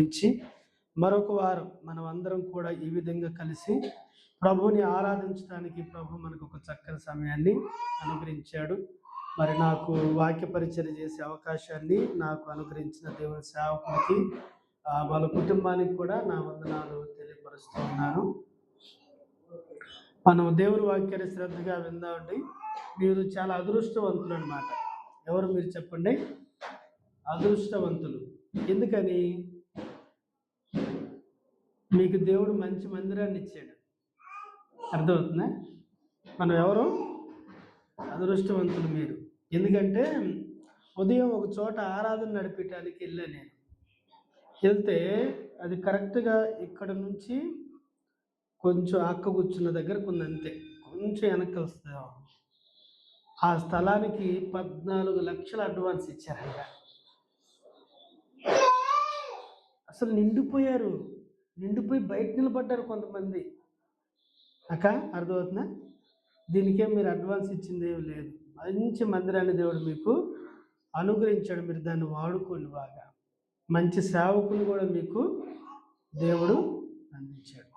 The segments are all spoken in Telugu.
ఇచ్చి మరొక వారం మనం అందరం కూడా ఈ విధంగా కలిసి ప్రభువుని ఆరాధించడానికి ప్రభు మనకు ఒక చక్కని సమయాన్ని అనుగ్రహించాడు. మరి నాకు వాక్య పరిచర్య చేసే అవకాశాన్ని నాకు అనుగ్రహించిన దేవుని సేవకునికి వాళ్ళ కుటుంబానికి కూడా నా వందనాలు తెలియపరుస్తూ ఉన్నాను. మనం దేవుని వాక్యాన్ని శ్రద్ధగా విందామండి. మీరు చాలా అదృష్టవంతులు అన్నమాట. ఎవరు మీరు చెప్పండి? అదృష్టవంతులు. ఎందుకని? మీకు దేవుడు మంచి మందిరాన్ని ఇచ్చాడు. అర్థమవుతుందా? మనం ఎవరు? అదృష్టవంతులు మీరు. ఎందుకంటే ఉదయం ఒక చోట ఆరాధన నడిపించడానికి వెళ్ళాను నేను. వెళ్తే అది కరెక్ట్గా ఇక్కడ నుంచి కొంచెం అక్క కూర్చున్న దగ్గరకు ఉంది, అంతే. కొంచెం వెనక్కి వస్తుంది. ఆ స్థలానికి 14 లక్షల అడ్వాన్స్ ఇచ్చారంట. అసలు నిండిపోయారు. నిండిపోయి బయట నిలబడ్డారు కొంతమంది. అక్క అర్థమవుతుందా? దీనికేం మీరు అడ్వాన్స్ ఇచ్చింది ఏమి లేదు. మంచి మందిరాన్ని దేవుడు మీకు అనుగ్రహించాడు. మీరు దాన్ని వాడుకోండి బాగా. మంచి సేవకులు కూడా మీకు దేవుడు అందించాడు.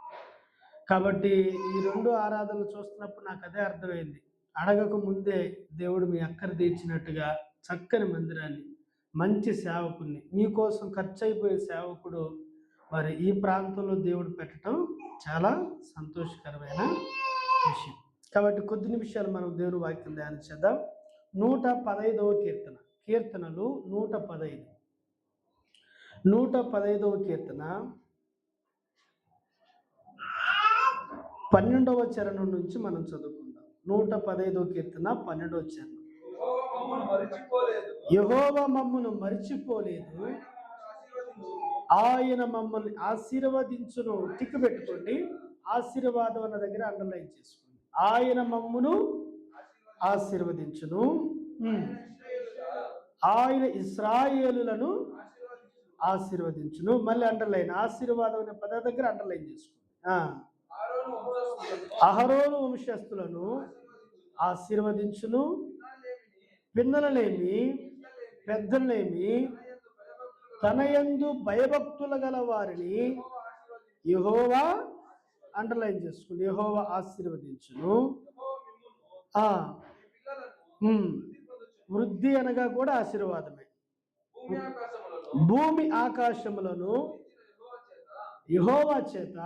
కాబట్టి ఈ 2 ఆరాధనలు చూస్తున్నప్పుడు నాకు అదే అర్థమైంది. అడగక ముందే దేవుడు మీ అక్కర తీర్చినట్టుగా చక్కని మందిరాన్ని, మంచి సేవకుల్ని, మీకోసం ఖర్చు అయిపోయే సేవకుడు మరి ఈ ప్రాంతంలో దేవుడు పెట్టడం చాలా సంతోషకరమైన విషయం. కాబట్టి కొద్ది నిమిషాలు మనం దేవుని వాక్యం ధ్యానించేద్దాం. 115వ కీర్తన. కీర్తనలు 115. 115వ కీర్తన 12వ చరణం నుంచి మనం చదువుకుందాం. 115వ కీర్తన 12వ చరణం. యెహోవా మమ్మను మరిచిపోలేదు, ఆయన మమ్మల్ని ఆశీర్వదించును. టిక్కు పెట్టుకోండి. ఆశీర్వాదం అన్న దగ్గర అండర్లైన్ చేసుకోండి. ఆయన మమ్మును ఆశీర్వదించును, ఆయన ఇశ్రాయేలులను ఆశీర్వదించును. మళ్ళీ అండర్లైన్. ఆశీర్వాదం అనే పద దగ్గర అండర్లైన్ చేసుకోండి. అహరోను వంశస్థులను ఆశీర్వదించును, పిన్నలనేమి పెద్దలనేమి తన యందు భయభక్తులు గల వారిని యెహోవా అండర్లైన్ చేసుకోండి. యెహోవా ఆశీర్వదించును. వృద్ధి అనగా కూడా ఆశీర్వాదమే. భూమి ఆకాశములను యెహోవా చేత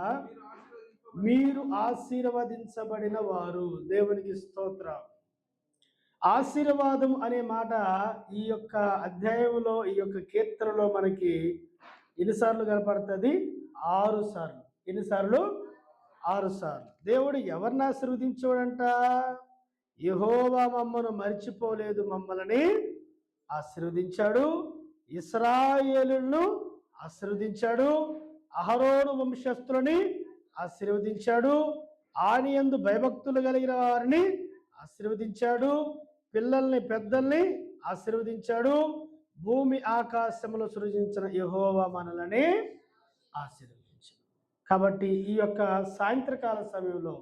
మీరు ఆశీర్వదించబడిన వారు. దేవునికి స్తోత్రం. ఆశీర్వాదం అనే మాట ఈ యొక్క అధ్యాయంలో, ఈ యొక్క కీర్తనలో మనకి ఎన్నిసార్లు కనపడుతుంది? 6 సార్లు. ఎన్నిసార్లు? 6 సార్లు. దేవుడు ఎవరిని ఆశీర్వదించాడంట? యెహోవా మమ్మను మరిచిపోలేదు, మమ్మల్ని ఆశీర్వదించాడు. ఇశ్రాయేలును ఆశీర్వదించాడు. అహరోను వంశస్థులని ఆశీర్వదించాడు. ఆయన యందు భయభక్తులు కలిగిన వారిని ఆశీర్వదించాడు. పిల్లల్ని పెద్దల్ని ఆశీర్వదించాడు. భూమి ఆకాశములు సృజించిన యెహోవా మనల్ని ఆశీర్వదించాడు. కాబట్టి ఈ యొక్క సాయంత్రకాల సమయంలో,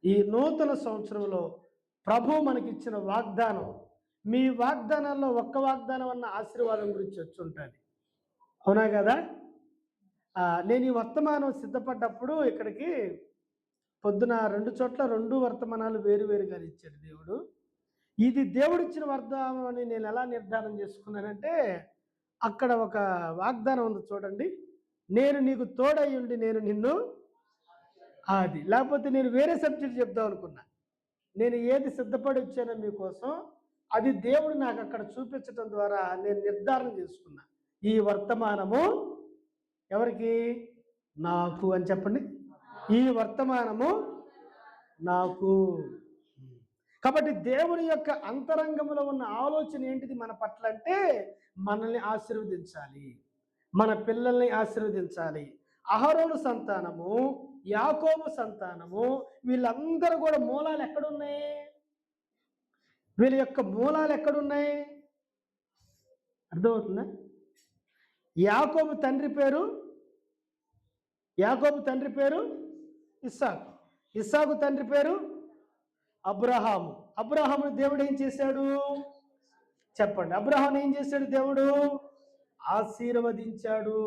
ఈ నూతన సంవత్సరంలో ప్రభు మనకిచ్చిన వాగ్దానం, మీ వాగ్దానాల్లో ఒక్క వాగ్దానం అన్న ఆశీర్వాదం గురించి వచ్చి ఉంటుంది. అవునా కదా? నేను ఈ వర్తమానం సిద్ధపడ్డప్పుడు ఇక్కడికి పొద్దున 2 చోట్ల 2 వర్తమానాలు వేరువేరుగా ఇచ్చాడు దేవుడు. ఇది దేవుడిచ్చిన వర్తమానం అని నేను ఎలా నిర్ధారణ చేసుకున్నానంటే, అక్కడ ఒక వాగ్దానం ఉంది చూడండి. నేను నీకు తోడయ్యుండి నేను నిన్ను అది, లేకపోతే నేను వేరే సబ్జెక్ట్ చెప్దాం అనుకున్నా. నేను ఏది సిద్ధపడి వచ్చానో మీకోసం, అది దేవుడు నాకు అక్కడ చూపించడం ద్వారా నేను నిర్ధారణ చేసుకున్నా. ఈ వర్తమానము ఎవరికి? నాకు అని చెప్పండి. ఈ వర్తమానము నాకు. కాబట్టి దేవుని యొక్క అంతరంగంలో ఉన్న ఆలోచన ఏంటిది మన పట్ల అంటే, మనల్ని ఆశీర్వదించాలి, మన పిల్లల్ని ఆశీర్వదించాలి. అహరోను సంతానము, యాకోబు సంతానము, వీళ్ళందరూ కూడా మూలాలు ఎక్కడున్నాయి? వీళ్ళ యొక్క మూలాలు ఎక్కడున్నాయి? అర్థమవుతుందా? యాకోబు తండ్రి పేరు ఇస్సాకు. ఇస్సాకు తండ్రి పేరు అబ్రహాము. అబ్రహామును దేవుడు ఏం చేశాడు చెప్పండి? అబ్రహాం ఏం చేశాడు? దేవుడు ఆశీర్వదించాడు.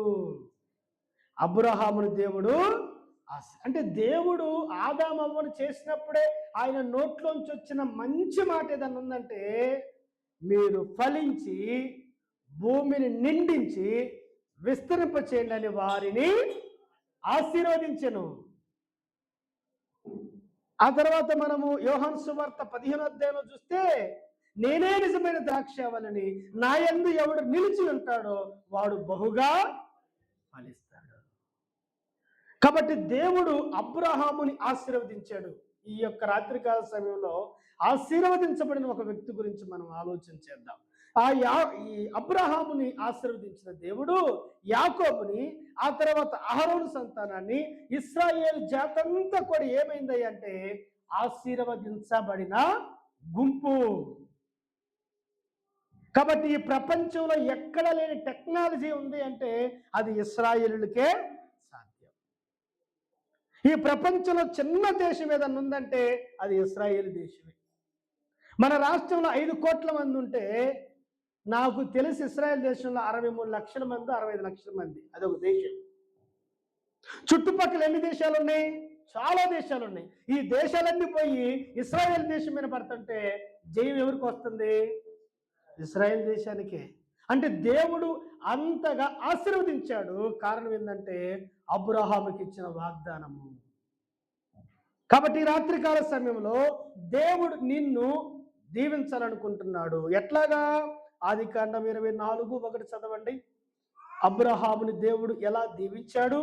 అబ్రహామును దేవుడు అంటే దేవుడు ఆదామవ్వను చేసినప్పుడే ఆయన నోట్లోంచి వచ్చిన మంచి మాట ఏదన్నా ఉందంటే, మీరు ఫలించి భూమిని నిండించి విస్తరింప చేయండి అని వారిని ఆశీర్వదించెను. ఆ తర్వాత మనము యోహాను సువార్త 15వ అధ్యాయంలో చూస్తే, నేనే నిజమైన ద్రాక్షావల్లిని, నా యందు ఎవడు నిలిచి ఉంటాడో వాడు బహుగా ఫలిస్తాడు. కాబట్టి దేవుడు అబ్రహాముని ఆశీర్వదించాడు. ఈ యొక్క రాత్రికాల సమయంలో ఆశీర్వదించబడిన ఒక వ్యక్తి గురించి మనం ఆలోచన చేద్దాం. ఈ అబ్రహాముని ఆశీర్వదించిన దేవుడు యాకోబుని, ఆ తర్వాత అహరోను సంతానాన్ని, ఇశ్రాయేలు జాతంతా కూడా ఏమైంది అంటే ఆశీర్వదించబడిన గుంపు. కాబట్టి ఈ ప్రపంచంలో ఎక్కడ లేని టెక్నాలజీ ఉంది అంటే అది ఇశ్రాయేలులకే సాధ్యం. ఈ ప్రపంచంలో చిన్న దేశం ఏదన్నా ఉందంటే అది ఇశ్రాయేలు దేశమే. మన రాష్ట్రంలో 5 కోట్ల మంది ఉంటే, నాకు తెలిసి ఇశ్రాయేల్ దేశంలో 63 లక్షల మంది, 65 లక్షల మంది, అదొక దేశం. చుట్టుపక్కల ఎన్ని దేశాలు ఉన్నాయి? చాలా దేశాలు ఉన్నాయి. ఈ దేశాలన్నీ పోయి ఇశ్రాయేల్ దేశం మీద పడుతుంటే జయం ఎవరికి వస్తుంది? ఇశ్రాయేల్ దేశానికే. అంటే దేవుడు అంతగా ఆశీర్వదించాడు. కారణం ఏంటంటే అబ్రహాముకి ఇచ్చిన వాగ్దానము. కాబట్టి రాత్రికాల సమయంలో దేవుడు నిన్ను దీవించాలనుకుంటున్నాడు. ఎట్లాగా? ఆదికాండం 24:1 చదవండి. అబ్రహాముని దేవుడు ఎలా దీవించాడు,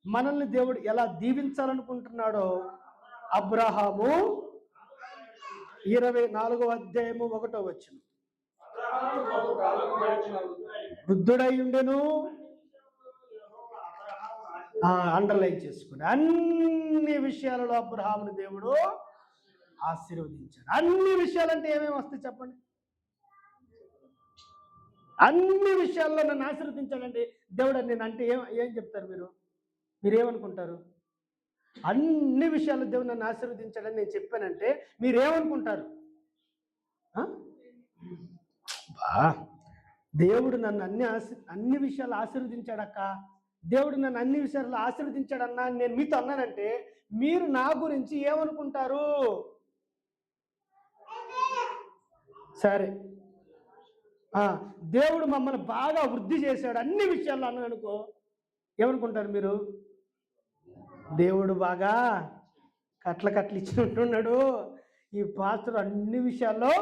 మనల్ని దేవుడు ఎలా దీవించాలనుకుంటున్నాడో అబ్రహాము 24వ అధ్యాయము 1వ వచనం. వృద్ధుడై ఉండెను, అండర్లైన్ చేసుకుని, అన్ని విషయాలలో అబ్రహాముని దేవుడు ఆశీర్వదించాడు. అన్ని విషయాలంటే ఏమేమి వస్తాయి చెప్పండి? అన్ని విషయాల్లో నన్ను ఆశీర్వదించాడండి దేవుడు. నేను అంటే ఏం చెప్తారు మీరేమనుకుంటారు? అన్ని విషయాల్లో దేవుడు నన్ను ఆశీర్వదించాడని నేను చెప్పానంటే మీరేమనుకుంటారు? దేవుడు నన్ను అన్ని విషయాలు ఆశీర్వదించాడక్క, దేవుడు నన్ను అన్ని విషయాల్లో ఆశీర్వదించాడన్నా నేను మీతో అన్నానంటే మీరు నా గురించి ఏమనుకుంటారు? సరే, దేవుడు మమ్మల్ని బాగా వృద్ధి చేశాడు అన్ని విషయాల్లో అన్నాను అనుకో, ఏమనుకుంటారు మీరు? దేవుడు బాగా కట్లు ఇచ్చినట్టున్నాడు ఈ పాస్టర్ అన్ని విషయాల్లో.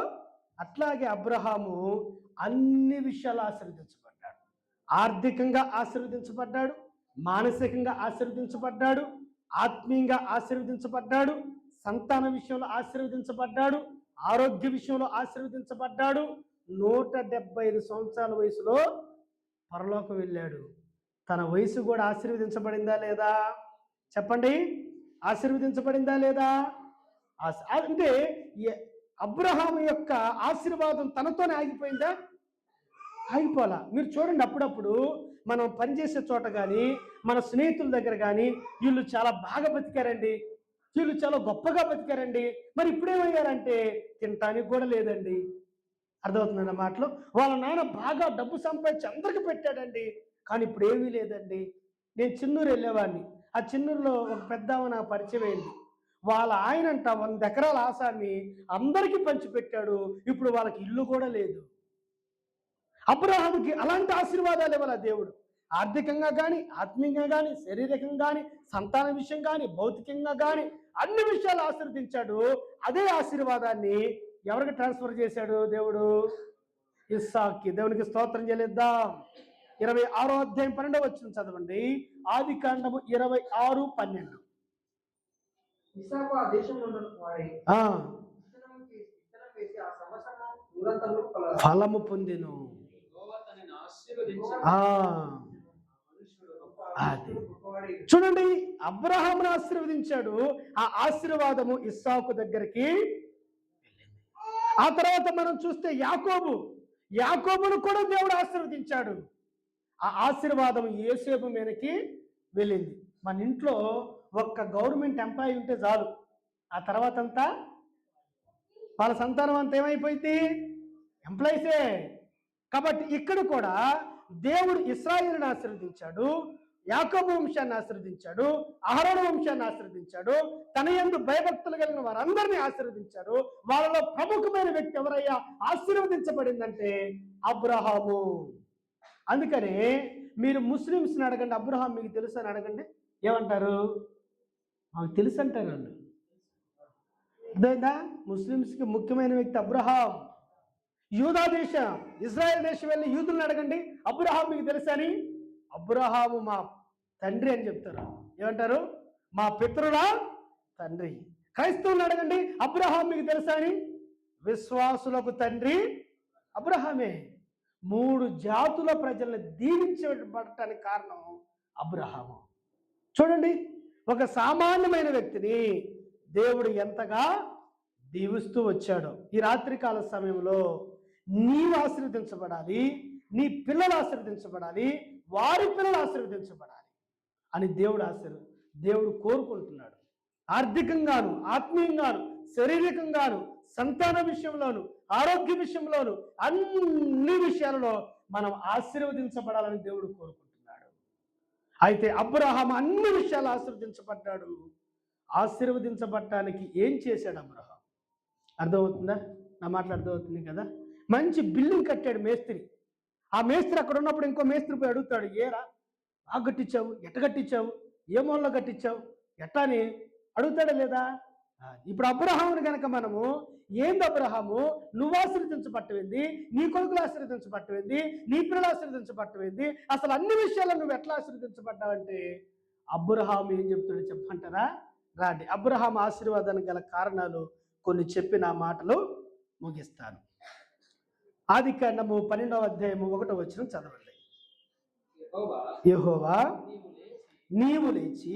అట్లాగే అబ్రహాము అన్ని విషయాలు ఆశీర్వదించబడ్డాడు. ఆర్థికంగా ఆశీర్వదించబడ్డాడు, మానసికంగా ఆశీర్వదించబడ్డాడు, ఆత్మీయంగా ఆశీర్వదించబడ్డాడు, సంతాన విషయంలో ఆశీర్వదించబడ్డాడు, ఆరోగ్య విషయంలో ఆశీర్వదించబడ్డాడు. 175 సంవత్సరాల వయసులో పరలోకం వెళ్ళాడు. తన వయసు కూడా ఆశీర్వదించబడిందా లేదా చెప్పండి? ఆశీర్వదించబడిందా లేదా? అంటే అబ్రహాము యొక్క ఆశీర్వాదం తనతోనే ఆగిపోయిందా? ఆగిపోలా. మీరు చూడండి, అప్పుడప్పుడు మనం పనిచేసే చోట కానీ మన స్నేహితుల దగ్గర కానీ వీళ్ళు చాలా బాగా బతికారండి, వీళ్ళు చాలా గొప్పగా బతికారండి, మరి ఇప్పుడేమయ్యారంటే తినటానికి కూడా లేదండి. అర్థమవుతుందన్న మాటలు. వాళ్ళ నాన్న బాగా డబ్బు సంపాదించి అందరికి పెట్టాడండి, కానీ ఇప్పుడు ఏమీ లేదండి. నేను చిన్నూరు వెళ్ళేవాడిని. ఆ చిన్నూరులో ఒక పెద్ద నాకు పరిచయం అయింది. వాళ్ళ ఆయనంట 100 ఎకరాల ఆసాన్ని అందరికీ పంచిపెట్టాడు, ఇప్పుడు వాళ్ళకి ఇల్లు కూడా లేదు. అబ్రహాముకి అలాంటి ఆశీర్వాదాలు ఇవ్వాల దేవుడు. ఆర్థికంగా కానీ, ఆత్మీయంగా కానీ, శారీరకంగా కానీ, సంతాన విషయం కానీ, భౌతికంగా కానీ అన్ని విషయాలు ఆశీర్వదించాడు. అదే ఆశీర్వాదాన్ని ఎవరికి ట్రాన్స్ఫర్ చేశాడు దేవుడు? ఇస్సాక్కి. దేవునికి స్తోత్రం చెల్లిద్దాం. 26వ అధ్యాయం 12వ వచనం చదవండి. ఆదికాండము 26:12. ఇస్సాకు ఆ దేశంలో వాడై ఫలము పొందెను. చూడండి, అబ్రహామును ఆశీర్వదించాడు, ఆ ఆశీర్వాదము ఇస్సాకు దగ్గరికి వెళ్ళింది. ఆ తర్వాత మనం చూస్తే యాకోబును కూడా దేవుడు ఆశీర్వదించాడు. ఆ ఆశీర్వాదం యోసేపు మీదకి వెళ్ళింది. మన ఇంట్లో ఒక్క గవర్నమెంట్ ఎంప్లాయీ ఉంటే చాలు, ఆ తర్వాత అంతా వాళ్ళ సంతానం అంతా ఏమైపోయింది? ఎంప్లాయీసే. కాబట్టి ఇక్కడ కూడా దేవుడు ఇశ్రాయేలును ఆశీర్వదించాడు, యాకోబు వంశాన్ని ఆశీర్వదించాడు, అహరోను వంశాన్ని ఆశీర్వదించాడు, తన యందు భయభక్తులు కలిగిన వారందరినీ ఆశీర్వదించాడు. వాళ్ళలో ప్రముఖమైన వ్యక్తి ఎవరయ్యా ఆశీర్వదించబడిందంటే అబ్రహాము. అందుకనే మీరు ముస్లిమ్స్ని అడగండి, అబ్రహాం మీకు తెలుసు అని అడగండి, ఏమంటారు? మాకు తెలుసు అంటారు వాళ్ళు. అర్థమైందా? ముస్లిమ్స్కి ముఖ్యమైన వ్యక్తి అబ్రహాం. యూదా దేశం, ఇజ్రాయెల్ దేశం వెళ్ళి యూదులను అడగండి, అబ్రహాం మీకు తెలుసా అని, అబ్రహాము మా తండ్రి అని చెప్తారు. ఏమంటారు? మా పితరుల తండ్రి. క్రైస్తవులను అడగండి, అబ్రహాం మీకు తెలుసా అని, విశ్వాసులకు తండ్రి అబ్రహామే. 3 జాతుల ప్రజల్ని దీవించబడటానికి కారణం అబ్రహాము. చూడండి, ఒక సామాన్యమైన వ్యక్తిని దేవుడు ఎంతగా దీవిస్తూ వచ్చాడు. ఈ రాత్రికాల సమయంలో నీవు ఆశీర్వదించబడాలి, నీ పిల్లలు ఆశీర్వదించబడాలి, వారి పిల్లలు ఆశీర్వదించబడాలి అని దేవుడు కోరుకుంటున్నాడు. ఆర్థికంగాను, ఆత్మీయంగాను, శారీరకంగాను, సంతాన విషయంలోను, ఆరోగ్య విషయంలోను, అన్ని విషయాలలో మనం ఆశీర్వదించబడాలని దేవుడు కోరుకుంటున్నాడు. అయితే అబ్రహాం అన్ని విషయాలు ఆశీర్వదించబడ్డాడు. ఆశీర్వదించబడటానికి ఏం చేశాడు అబ్రహాం? అర్థమవుతుందా? నా మాటలు అర్థమవుతుంది కదా? మంచి బిల్డింగ్ కట్టాడు మేస్త్రి. ఆ మేస్త్రి అక్కడ ఉన్నప్పుడు ఇంకో మేస్త్రి పోయి అడుగుతాడు, ఏరా బాగా కట్టించావు, ఎట్ట కట్టించావు, ఏ మూలలో కట్టించావు, ఎట్టా అని అడుగుతాడా లేదా? ఇప్పుడు అబ్రహాముని కనుక మనము, ఏంది అబ్రహాము నువ్వు ఆశీర్వదించబట్టమైంది, నీ కొడుకులు ఆశీర్వదించబట్టమైంది, నీ పిల్లలు ఆశీర్వదించబట్టమైంది, అసలు అన్ని విషయాల్లో నువ్వు ఎట్లా ఆశీర్వదించబడ్డావంటే అబ్రహాము ఏం చెప్తాడో చెప్పంటారా? రాండి, అబ్రహాం ఆశీర్వాదానికి గల కారణాలు కొన్ని చెప్పి నా మాటలు ముగిస్తాను. ఆదికాండము 12వ అధ్యాయము 1వ వచనం చదవండి. యెహోవా నీవు లేచి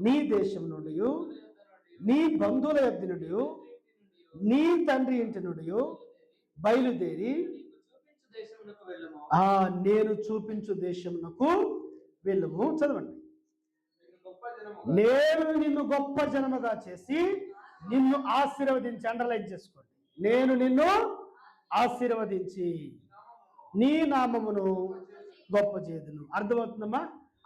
నీ దేశం నుండి, నీ బంధువుల యొద్ద నుండి, నీ తండ్రి ఇంటి నుండి బయలుదేరి నేను చూపించు దేశమునకు వెళ్ళుము. చదవండి. నేను నిన్ను గొప్ప జనముగా చేసి నిన్ను ఆశీర్వదించి, అండర్లైన్ చేసుకోండి, నేను నిన్ను ఆశీర్వదించి నీ నామమును గొప్ప చేదును. అర్థమవుతుందమ్మా?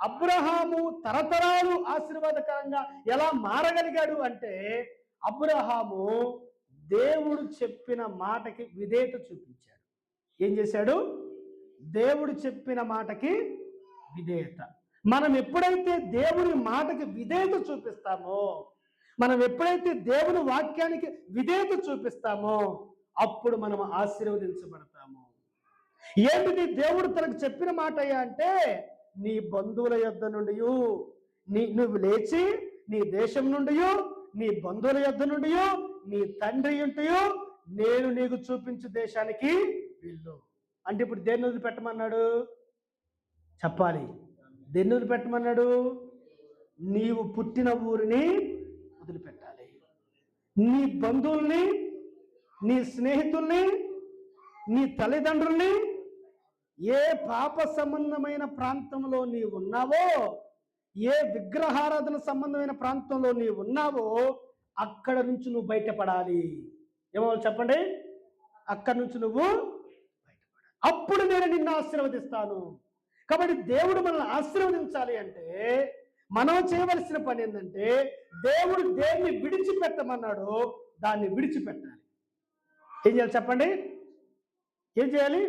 అబ్రహాము తరతరాలు ఆశీర్వాదకరంగా ఎలా మారగలిగాడు అంటే, అబ్రహాము దేవుడు చెప్పిన మాటకి విధేయత చూపించాడు. ఏం చేశాడు? దేవుడు చెప్పిన మాటకి విధేయత. మనం ఎప్పుడైతే దేవుని మాటకి విధేయత చూపిస్తామో, మనం ఎప్పుడైతే దేవుని వాక్యానికి విధేయత చూపిస్తామో, అప్పుడు మనం ఆశీర్వదించబడతాము. ఏంటిది దేవుడు తనకు చెప్పిన మాట అంటే, నీ బంధువుల యొద్ద నుండి నువ్వు లేచి నీ దేశం నుండి, నీ బంధువుల యొద్ద నుండి, నీ తండ్రి ఇంటియు నేను నీకు చూపించు దేశానికి వెళ్ళు. అంటే ఇప్పుడు దేన్ని వదిలిపెట్టమన్నాడు? చెప్పాలి. దేన్ని వదిలిపెట్టమన్నాడు? నీవు పుట్టిన ఊరిని వదిలిపెట్టాలి, నీ బంధువుల్ని, నీ స్నేహితుల్ని, నీ తల్లిదండ్రుల్ని, ఏ పాప సంబంధమైన ప్రాంతంలో నీవు ఉన్నావో, ఏ విగ్రహారాధన సంబంధమైన ప్రాంతంలో నీవు ఉన్నావో, అక్కడ నుంచి నువ్వు బయటపడాలి. ఏమో చెప్పండి? అక్కడి నుంచి నువ్వు బయటపడాలి. అప్పుడు నేను నిన్ను ఆశీర్వదిస్తాను. కాబట్టి దేవుడు మనల్ని ఆశీర్వదించాలి అంటే మనం చేయవలసిన పని ఏంటంటే, దేవుడు దేన్ని విడిచిపెట్టమన్నాడో దాన్ని విడిచిపెట్టాలి. ఏం చేయాలి చెప్పండి? ఏం చేయాలి?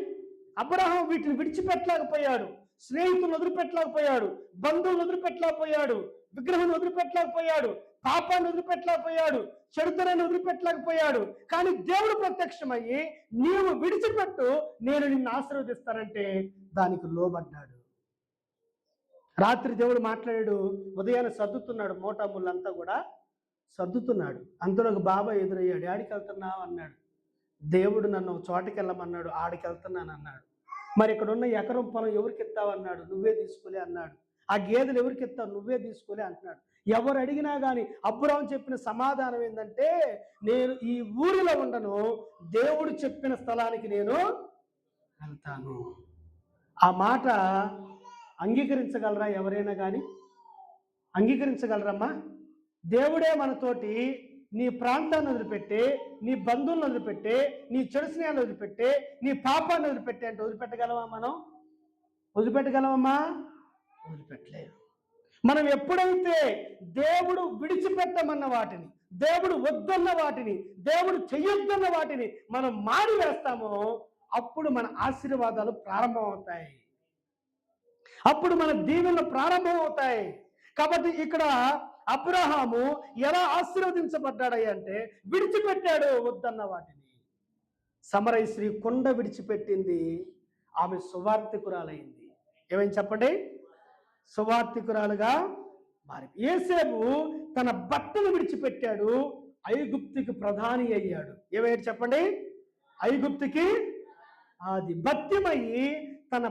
అబ్రహాం వీటిని విడిచిపెట్టలేకపోయాడు, స్నేహితులను వదిలిపెట్టలేకపోయాడు, బంధువులను వదిలిపెట్టలేకపోయాడు, విగ్రహం వదిలిపెట్టలేకపోయాడు, పాపాన్ని వదిలిపెట్టలేకపోయాడు, చెడుతనాన్ని వదిలిపెట్టలేకపోయాడు. కానీ దేవుడు ప్రత్యక్షమయ్యి నీవు విడిచిపెట్టు, నేను నిన్ను ఆశీర్వదిస్తానంటే దానికి లోబడ్డాడు. రాత్రి దేవుడు మాట్లాడాడు, ఉదయాన్నే సర్దుతున్నాడు, మోటాముళ్ళంతా కూడా సర్దుతున్నాడు. అంతలో ఒక బాబాయ్ ఎదురయ్యాడు. ఆడికి వెళ్తున్నావు అన్నాడు. దేవుడు నన్ను చోటకి వెళ్ళమన్నాడు, ఆడికి వెళ్తున్నాను అన్నాడు. మరి ఇక్కడ ఉన్న ఎకరం పొలం ఎవరికి ఇస్తావు అన్నాడు. నువ్వే తీసుకోలే అన్నాడు. ఆ గేదెలు ఎవరికి ఇస్తావు? నువ్వే తీసుకోలే అంటున్నాడు. ఎవరు అడిగినా కానీ అబ్రహాం చెప్పిన సమాధానం ఏంటంటే, నేను ఈ ఊరిలో ఉండను, దేవుడు చెప్పిన స్థలానికి నేను వెళ్తాను. ఆ మాట అంగీకరించగలరా? ఎవరైనా కానీ అంగీకరించగలరమ్మా? దేవుడే మనతోటి నీ ప్రాంతాన్ని వదిలిపెట్టి, నీ బంధువులను వదిలిపెట్టి, నీ చెడు స్నేహాన్ని వదిలిపెట్టి, నీ పాపాన్ని వదిలిపెట్టి అంటే వదిలిపెట్టగలమా? మనం వదిలిపెట్టగలమమ్మా? వదిలిపెట్టలేదు. మనం ఎప్పుడైతే దేవుడు విడిచిపెట్టమన్న వాటిని, దేవుడు వద్దన్న వాటిని, దేవుడు చెయ్యొద్దన్న వాటిని మనం మారి వేస్తామో అప్పుడు మన ఆశీర్వాదాలు ప్రారంభం అవుతాయి, అప్పుడు మన దీవెనలు ప్రారంభం అవుతాయి. కాబట్టి ఇక్కడ అబ్రహాము ఎలా ఆశీర్వదించబడ్డాడు అంటే విడిచిపెట్టాడు వద్దన్న వాటిని. సమరయ స్త్రీ కొండ విడిచిపెట్టింది, ఆమె సువార్తికురాలైంది. ఏమైంది చెప్పండి? సువార్తికురాలుగా మారి. యేసేపు తన బట్టలు విడిచిపెట్టాడు, ఐగుప్తుకి ప్రధాని అయ్యాడు. ఏమయ్యాడు చెప్పండి? ఐగుప్తుకి అది భక్తిమయ్యి తన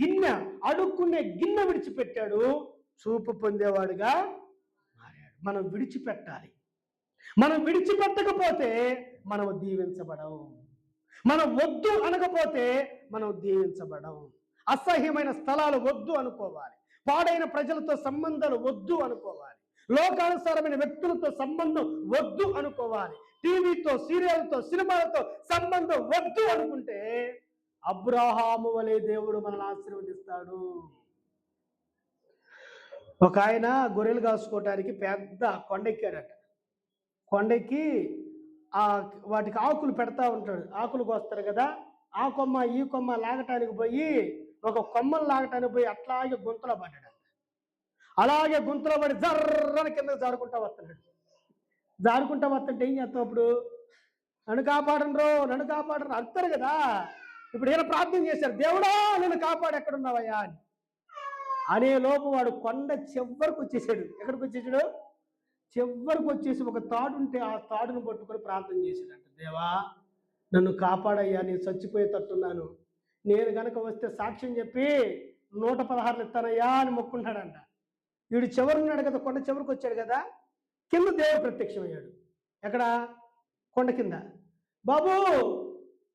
గిన్నె, అడుక్కునే గిన్నె విడిచిపెట్టాడు, చూపు పొందేవాడుగా మారాడు. మనం విడిచిపెట్టాలి. మనం విడిచిపెట్టకపోతే మనం దీవించబడము. మనం వద్దు అనకపోతే మనం దీవించబడము. అసహ్యమైన స్థలాలు వద్దు అనుకోవాలి, పాడైన ప్రజలతో సంబంధాలు వద్దు అనుకోవాలి, లోకానుసారమైన వ్యక్తులతో సంబంధం వద్దు అనుకోవాలి, టీవీతో, సీరియల్తో, సినిమాలతో సంబంధం వద్దు అనుకుంటే అబ్రహాము వలె దేవుడు మనల్ని ఆశీర్వదిస్తాడు. ఒక ఆయన గొర్రెలు కాసుకోవటానికి పెద్ద కొండెక్కాడట. కొండెక్కి వాటికి ఆకులు పెడతా ఉంటాడు, ఆకులు కోస్తారు కదా, ఆ కొమ్మ ఈ కొమ్మ లాగటానికి పోయి ఒక కొమ్మను లాగటానికి పోయి అట్లాగే గుంతలో పడ్డాడు. అలాగే గుంతలో పడి జర్రని కిందకి జారుకుంటా వస్తున్నాడు. జారుకుంటా వస్తుంటే ఏం చేస్తాం అప్పుడు? నన్ను కాపాడనరు, నన్ను కాపాడరు అంటారు కదా. ఇప్పుడు ఈయన ప్రార్థన చేశారు, దేవుడా నన్ను కాపాడు, ఎక్కడున్నావయ్యా అని. అనే లోపు వాడు కొండ చివరికి వచ్చేసాడు. ఎక్కడికి వచ్చేసాడు? చివరికి వచ్చేసి ఒక తాడు ఉంటే ఆ తాడును పట్టుకొని ప్రార్థన చేశాడంట, దేవా నన్ను కాపాడయ్యా, నేను చచ్చిపోయేటట్టున్నాను, నేను గనక వస్తే సాక్ష్యం చెప్పి 116 ఇస్తానయ్యా అని మొక్కున్నాడంట. వీడు చివరున్నాడు కదా, కొండ చివరికి వచ్చాడు కదా, కింద దేవుడు ప్రత్యక్షమయ్యాడు. ఎక్కడ? కొండ కింద. బాబు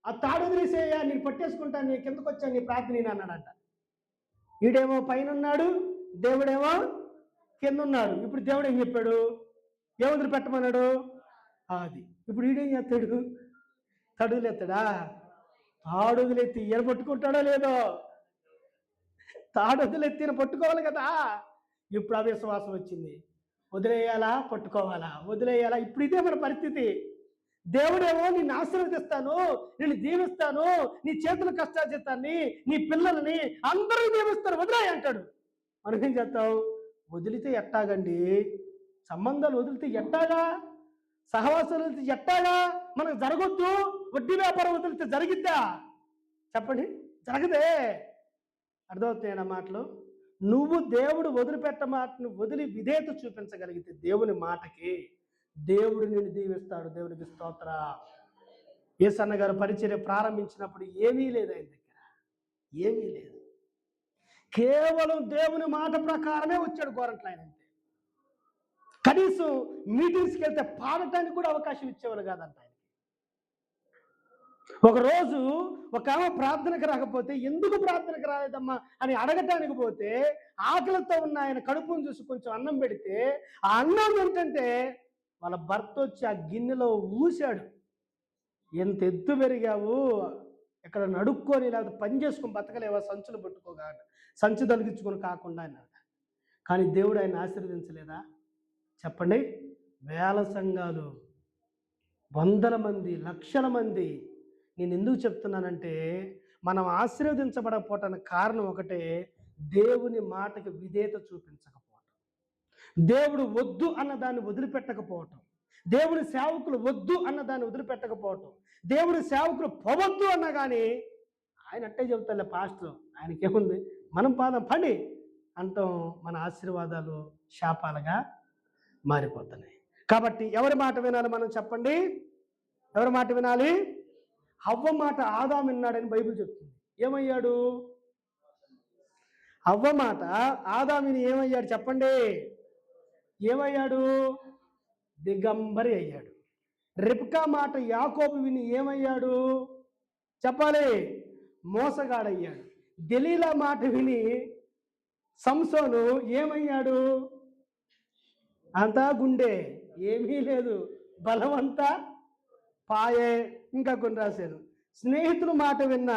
ఆ తాడు వదిలేసేయ్యా, నేను పట్టేసుకుంటాను, నేను కిందకు వచ్చాను, నీ ప్రార్థన అన్నాడంట. వీడేమో పైన ఉన్నాడు, దేవుడేమో కింద ఉన్నాడు. ఇప్పుడు దేవుడు ఏం చెప్పాడు? ఏముంది పెట్టమన్నాడు? అది. ఇప్పుడు వీడేం చేస్తాడు? తడుగులెత్తాడా? తాడుగులెత్తి ఈయన పట్టుకుంటాడో లేదో? తాడుగులెత్తి ఈయన పట్టుకోవాలి కదా. ఇప్పుడు అవిశ్వాసం వచ్చింది. వదిలేయాలా పట్టుకోవాలా? వదిలేయాలా? ఇప్పుడు ఇదే మన పరిస్థితి. దేవుడేమో నిన్ను ఆశీర్వదిస్తాను, నిన్ను దీవిస్తాను, నీ చేతుల కష్టార్జితాన్ని, నీ పిల్లల్ని అందరూ దీవిస్తారు, వదిలేయి అంటాడు. మనం ఏం చేస్తావు? వదిలితే ఎట్టాగండి? సంబంధాలు వదిలితే ఎట్టాగా? సహవాసాలు వదిలితే ఎట్టాగా? మనకు జరగొద్దు. వడ్డీ వ్యాపారం వదిలితే జరిగిద్దా? చెప్పండి, జరగదే. అర్థమవుతాయి మాటలు. నువ్వు దేవుడు వదిలిపెట్ట మాటను వదిలి విధేయత చూపించగలిగితే దేవుని మాటకి, దేవుడు నిన్ను దీవిస్తాడు. దేవునికి స్తోత్ర. యేసన్న గారు పరిచర్య ప్రారంభించినప్పుడు ఏమీ లేదు ఆయన దగ్గర, ఏమీ లేదు. కేవలం దేవుని మాట ప్రకారమే వచ్చాడు గోరంట్ల ఆయన. అంతే. కనీసం మీటింగ్స్కి వెళ్తే పాడటానికి కూడా అవకాశం ఇచ్చేవాళ్ళు కాదంట ఆయన. ఒకరోజు ఒక ఆమె ప్రార్థనకు రాకపోతే, ఎందుకు ప్రార్థనకు రాలేదమ్మా అని అడగటానికి పోతే, ఆకలితో ఉన్న ఆయన కడుపును చూసి కొంచెం అన్నం పెడితే, ఆ అన్నం ఏంటంటే వాళ్ళ భర్త వచ్చి ఆ గిన్నెలో ఊశాడు. ఎంత ఎత్తు పెరిగావు, ఎక్కడ నడుక్కొని లేకపోతే పని చేసుకొని బతకలేవా, సంచులు పట్టుకోగా, సంచు తొలగించుకొని కాకుండా అన్నాడు. కానీ దేవుడు ఆయన ఆశీర్వదించలేదా? చెప్పండి. వేల సంఘాలు, వందల మంది, లక్షల మంది. నేను ఎందుకు చెప్తున్నానంటే, మనం ఆశీర్వదించబడకపోవటానికి కారణం ఒకటే, దేవుని మాటకి విధేయత చూపించకపోవటం, దేవుడు వద్దు అన్నదాన్ని వదిలిపెట్టకపోవటం, దేవుని సేవకులు వద్దు అన్నదాన్ని వదిలిపెట్టకపోవటం, దేవుని సేవకులు పోవద్దు అన్నా కానీ ఆయన అట్టే చెబుతాలే పాస్టర్, ఆయనకేముంది, మనం పాదం పని అంటాం. మన ఆశీర్వాదాలు శాపాలుగా మారిపోతున్నాయి. కాబట్టి ఎవరి మాట వినాలి మనం? చెప్పండి, ఎవరి మాట వినాలి? హవ్వ మాట ఆదాము విన్నాడని బైబిల్ చెప్తుంది. ఏమయ్యాడు? హవ్వ మాట ఆదాముని ఏమయ్యాడు చెప్పండి? ఏమయ్యాడు? దిగంబరి అయ్యాడు. రెబ్కా మాట యాకోబు విని ఏమయ్యాడు చెప్పాలి? మోసగాడయ్యాడు. దెలీలా మాట విని సంసోను ఏమయ్యాడు? అంతా గుండె, ఏమీ లేదు, బలమంతా పాయే. ఇంకా కొన్ని రాశారు. స్నేహితుల మాట విన్న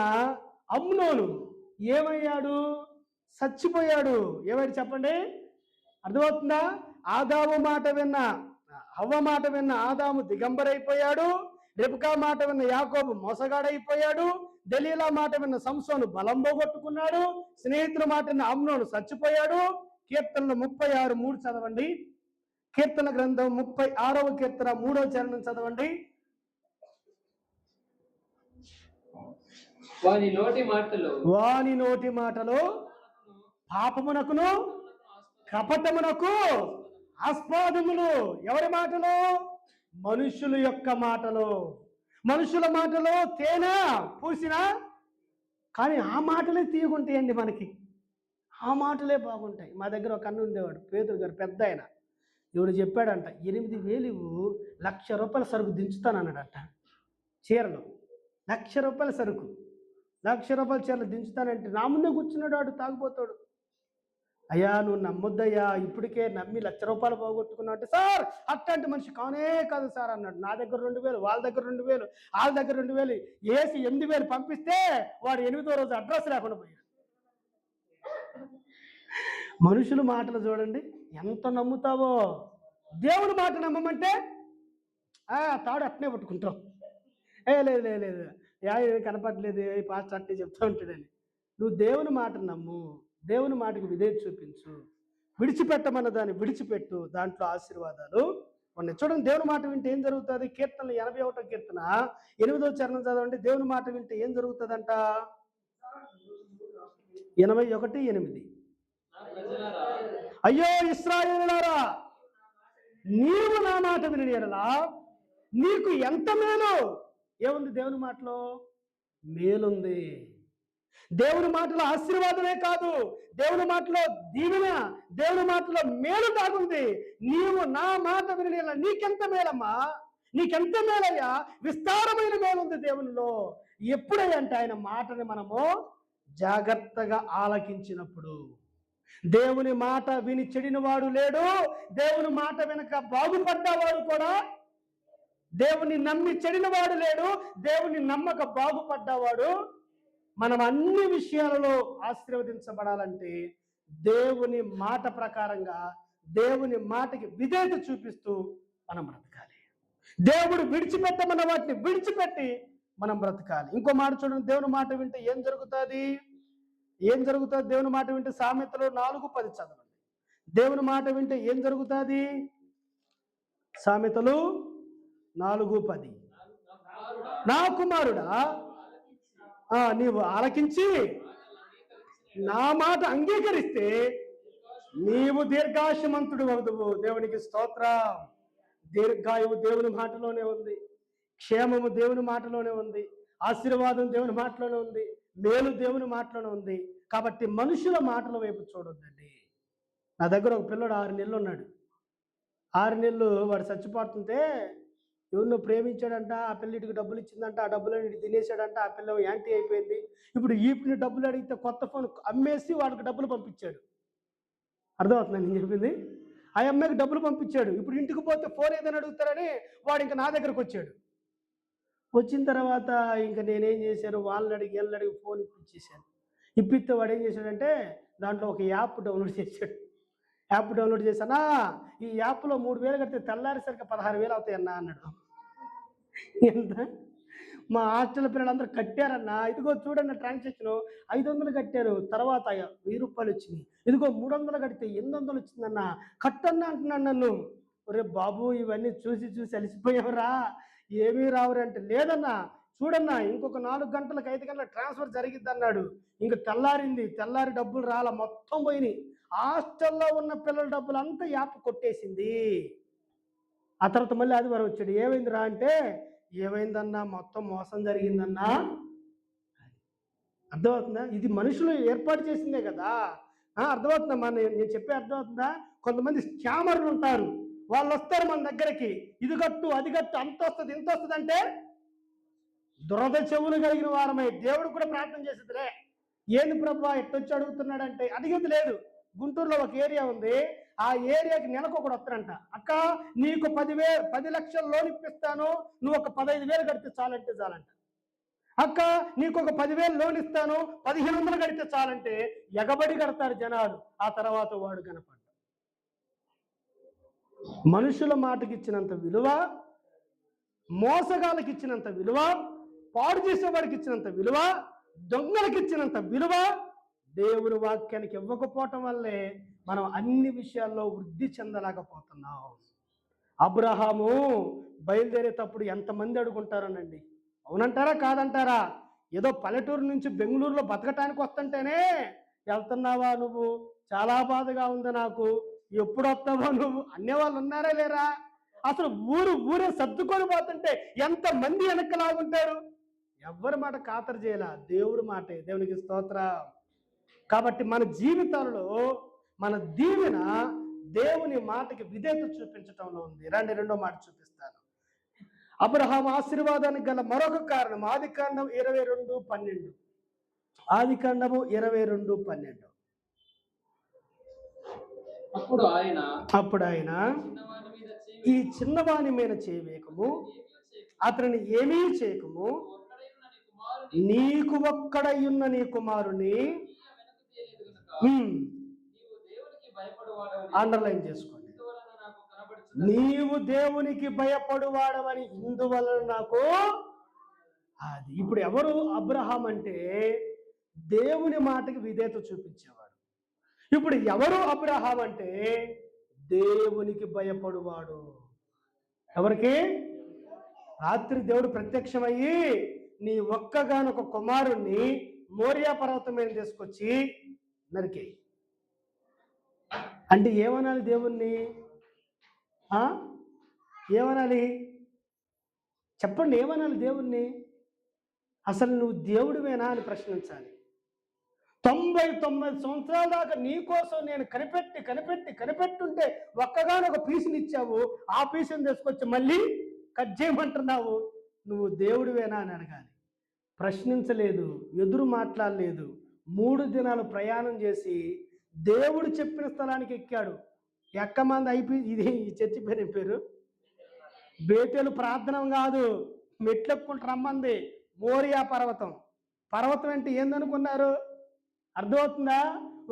అమ్నోను ఏమయ్యాడు? చచ్చిపోయాడు. ఏమైంది చెప్పండి? అర్థమవుతుందా? ఆదాము మాట విన్న హవ్వ మాట విన్న ఆదాము దిగంబరైపోయాడు. రెబెకా మాట విన్న యాకోబు మోసగాడైపోయాడు. దెలీలా మాట విన్న సంసోను బలం పోగొట్టుకున్నాడు. స్నేహితుల మాట విన్న అమ్నోను చచ్చిపోయాడు. కీర్తనలు 36:3 చదవండి. కీర్తన గ్రంథం 36వ కీర్తన 3వ చరణం చదవండి. వాని నోటి మాటలు పాపమునకును కపటమునకు ఆస్పాదములు. ఎవరి మాటలు? మనుషుల యొక్క మాటలు. మనుషుల మాటలు తేనె పూసిన, కానీ ఆ మాటలే తీయగుంటాయండి మనకి. ఆ మాటలే బాగుంటాయి. మా దగ్గర ఒక అన్న ఉండేవాడు, పేదరు గారు, పెద్ద ఆయన. ఎవడు చెప్పాడంట, 8,000 1,00,000 సరుకు దించుతానన్నాడట. చీరలు 1,00,000 సరుకు, 1,00,000 చీరలు దించుతానంటే నా ముందే కూర్చున్నాడు వాడు, తాగిపోతాడు. అయ్యా నువ్వు నమ్మొద్దయ్యా, ఇప్పటికే నమ్మి ₹1,00,000 పోగొట్టుకున్నావు అంటే, సార్ అట్లాంటి మనిషి కానే కాదు సార్ అన్నాడు. నా దగ్గర 2,000, వాళ్ళ దగ్గర 2,000, వాళ్ళ దగ్గర 2,000 వేసి 8,000 పంపిస్తే వాడు 8వ రోజు అడ్రస్ లేకుండా పోయాడు. మనుషుల మాటలు చూడండి ఎంత నమ్ముతావో. దేవుని మాట నమ్మమంటే తాడు అట్నే పట్టుకుంటాం. లేదు లేదు లేదు, కనపడలేదు, పాస్టర్ అట్టే చెప్తా ఉంటాడని. నువ్వు దేవుని మాట నమ్ము, దేవుని మాటకి విధేయత చూపించు. విడిచిపెట్టమన్న దాన్ని విడిచిపెట్టు, దాంట్లో ఆశీర్వాదాలు ఉన్నాయి. చూడండి దేవుని మాట వింటే ఏం జరుగుతుంది? కీర్తనలు 81వ కీర్తన 8వ చరణం చదవండి. దేవుని మాట వింటే ఏం జరుగుతుందంట? 81:8. అయ్యో ఇశ్రాయేలులారా, నీవు నా మాట విని ఎడలా నీకు ఎంత మేలు. ఏముంది దేవుని మాటలో? మేలుంది. దేవుని మాటలో ఆశీర్వాదమే కాదు, దేవుని మాటలో దీవెన, దేవుని మాటలో మేలు దాగుంది. నీవు నా మాట విని ఎడలా నీకెంత మేలమ్మా, నీకెంత మేలయ్యా, విస్తారమైన మేలుంది దేవునిలో. ఎప్పుడంటే ఆయన మాటని మనము జాగ్రత్తగా ఆలకించినప్పుడు. దేవుని మాట విని చెడినవాడు లేడు, దేవుని మాట వెనక బాగుపడ్డవాడు కూడా. దేవుని నమ్మి చెడినవాడు లేడు, దేవుని నమ్మక బాగుపడ్డవాడు. మనం అన్ని విషయాలలో ఆశీర్వదించబడాలంటే దేవుని మాట ప్రకారంగా, దేవుని మాటకి విధేయత చూపిస్తూ మనం బ్రతకాలి. దేవుడు విడిచిపెట్టమన్న వాటిని విడిచిపెట్టి మనం బ్రతకాలి. ఇంకో మాట చూడండి, దేవుని మాట వింటే ఏం జరుగుతుంది? ఏం జరుగుతుంది దేవుని మాట వింటే? సామెతలు 4:10 చదవండి. దేవుని మాట వింటే ఏం జరుగుతుంది? సామెతలు 4:10. నా కుమారుడా, నీవు ఆలకించి నా మాట అంగీకరిస్తే నీవు దీర్ఘాయుమంతుడు అవుదువు. దేవునికి స్తోత్రం. దీర్ఘాయువు దేవుని మాటలోనే ఉంది, క్షేమము దేవుని మాటలోనే ఉంది, ఆశీర్వాదం దేవుని మాటలోనే ఉంది, మేలు దేవుని మాటలోనే ఉంది. కాబట్టి మనుషుల మాటల వైపు చూడొద్దండి. నా దగ్గర ఒక పిల్లడు 6 నెలలు ఉన్నాడు. 6 నెలలు వాడు చచ్చిపోతుంటే ఎవరినో ప్రేమించాడంట, ఆ పిల్లడికి డబ్బులు ఇచ్చిందంట, ఆ డబ్బులు తినేసాడంట, ఆ పిల్ల యాంటీ అయిపోయింది. ఇప్పుడు ఈపిని డబ్బులు అడిగితే కొత్త ఫోన్ అమ్మేసి వాడికి డబ్బులు పంపించాడు. అర్థమవుతుందా నేను చెప్పింది? ఆ అమ్మాయికి డబ్బులు పంపించాడు. ఇప్పుడు ఇంటికి పోతే ఫోన్ ఏదైనా అడుగుతారని వాడు ఇంకా నా దగ్గరకు వచ్చాడు. వచ్చిన తర్వాత ఇంకా నేనేం చేశాను, వాళ్ళని అడిగి వీళ్ళని అడిగి ఫోన్ ఇప్పించేసాను. ఇప్పిస్తే వాడు ఏం చేశాడంటే దాంట్లో ఒక యాప్ డౌన్లోడ్ చేశాడు. యాప్ డౌన్లోడ్ చేశానా, ఈ యాప్లో 3,000 కడితే తెల్లారేసరికి 16,000 అవుతాయన్నా అన్నాడు. ఎంత? మా హాస్టల్ పిల్లలందరూ కట్టారన్నా, ఇదిగో చూడన్న ట్రాన్సాక్షన్ 500 కట్టారు, తర్వాత 1000 రూపాయలు వచ్చినాయి. ఇదిగో 300 కడితే 800 వచ్చిందన్న, కట్టన్నా అంటున్నాడు నన్ను. ఒరే బాబు, ఇవన్నీ చూసి చూసి అలసిపోయావరా, ఏమీ రావురంటే, లేదన్నా చూడన్నా ఇంకొక 4 గంటలకు 5 గంటల ట్రాన్స్ఫర్ జరిగిద్ది అన్నాడు. ఇంక తెల్లారింది, తెల్లారి డబ్బులు రాలా, మొత్తం పోయినాయి. హాస్టల్లో ఉన్న పిల్లల డబ్బులు అంతా యాప్ కొట్టేసింది. ఆ తర్వాత మళ్ళీ ఆదివారం వచ్చాడు. ఏమైందిరా అంటే, ఏమైందన్నా మొత్తం మోసం జరిగిందన్నా. అర్థమవుతుందా? ఇది మనుషులు ఏర్పాటు చేసిందే కదా. అర్థమవుతుందమ్మా నేను చెప్పే అర్థమవుతుందా? కొంతమంది స్కామర్లు ఉంటారు, వాళ్ళు వస్తారు మన దగ్గరికి, ఇది కట్టు అది కట్టు, అంత వస్తుంది ఇంత వస్తుంది అంటే, దురద చెవులు కలిగిన వారమై దేవుడు కూడా ప్రార్థన చేసేదిలే. ఏంది ప్రభు ఎట్టొచ్చి అడుగుతున్నాడంటే, అడిగేది లేదు. గుంటూరులో ఒక ఏరియా ఉంది, ఆ ఏరియాకి నెలకు ఒకడు వస్తారంట. అక్క నీకు 10 లక్షల లోన్ ఇప్పిస్తాను, నువ్వు ఒక 15,000 కడితే చాలంటే చాలంట. అక్క నీకు ఒక 10,000 లోన్ ఇస్తాను, 1,500 కడితే చాలంటే ఎగబడి కడతారు జనాలు. ఆ తర్వాత వాడు కనపడ్డాడు. మనుషుల మాటకి ఇచ్చినంత విలువ, మోసగాళ్ళకి ఇచ్చినంత విలువ, పాడు చేసేవాడికి ఇచ్చినంత విలువ, దొంగలకి ఇచ్చినంత విలువ దేవుని వాక్యానికి ఇవ్వకపోవటం వల్లే మనం అన్ని విషయాల్లో వృద్ధి చెందలేకపోతున్నాం. అబ్రహాము బయలుదేరేటప్పుడు ఎంతమంది అడుగుంటారోనండి. అవునంటారా కాదంటారా? ఏదో పల్లెటూరు నుంచి బెంగళూరులో బతకటానికి వస్తుంటేనే వెళ్తున్నావా నువ్వు, చాలా బాధగా ఉంది నాకు, ఎప్పుడు వస్తావా నువ్వు అనేవాళ్ళు ఉన్నారా లేరా? అసలు ఊరే సర్దుకొని పోతుంటే ఎంతమంది వెనక్కి లాగుంటారు. ఎవరి మాట ఖాతరు చేయాల, దేవుడి మాటే. దేవునికి స్తోత్రం. కాబట్టి మన జీవితాలలో మన దీవెన దేవుని మాటకి విధేయత చూపించటంలో ఉంది. రండి రెండో మాట చూపిస్తాను. అబ్రహాము ఆశీర్వాదానికి గల మరొక కారణం ఆదికాండం 22:12. ఆదికాండము 22:12. అప్పుడు ఆయన చిన్నవాని మీద ఈ చిన్నవాని మీద చేయవేకము, అతనిని ఏమీ చేయకము, నీకు ఒక్కడయ్యున్న నీ కుమారుని అండర్లైన్ చేసుకోండి. నీవు దేవునికి భయపడువాడవని ఇందువలన నాకు అది. ఇప్పుడు ఎవరు అబ్రహాం అంటే దేవుని మాటకి విధేయత చూపించేవాడు. ఇప్పుడు ఎవరు అబ్రహాం అంటే దేవునికి భయపడువాడు. ఎవరికి? రాత్రి దేవుడు ప్రత్యక్షమయ్యి నీ ఒక్కగానొక కుమారుణ్ణి మోరియా పర్వతం మీద తీసుకొచ్చి నరికే అంటే ఏమనాలి దేవుణ్ణి? ఏమనాలి చెప్పండి, ఏమనాలి దేవుణ్ణి? అసలు నువ్వు దేవుడివేనా అని ప్రశ్నించాలి. 99 సంవత్సరాల దాకా నీ కోసం నేను కనిపెట్టుంటే ఒక్కగానొక పీసుని ఇచ్చావు, ఆ పీసుని తీసుకొచ్చి మళ్ళీ కట్ చేయమంటున్నావు. నువ్వు దేవుడివేనా అని అడగాలి. ప్రశ్నించలేదు, ఎదురు మాట్లాడలేదు. 3 దినాలు ప్రయాణం చేసి దేవుడు చెప్పిన స్థలానికి ఎక్కాడు. ఎక్కమంది అయిపోయి ఇది ఈ చర్చి పేరు బేతేలు ప్రార్థన కాదు, మెట్లెక్కుంటూ రమ్మంది. మోరియా పర్వతం. పర్వతం అంటే ఏందనుకున్నారు? అర్థమవుతుందా?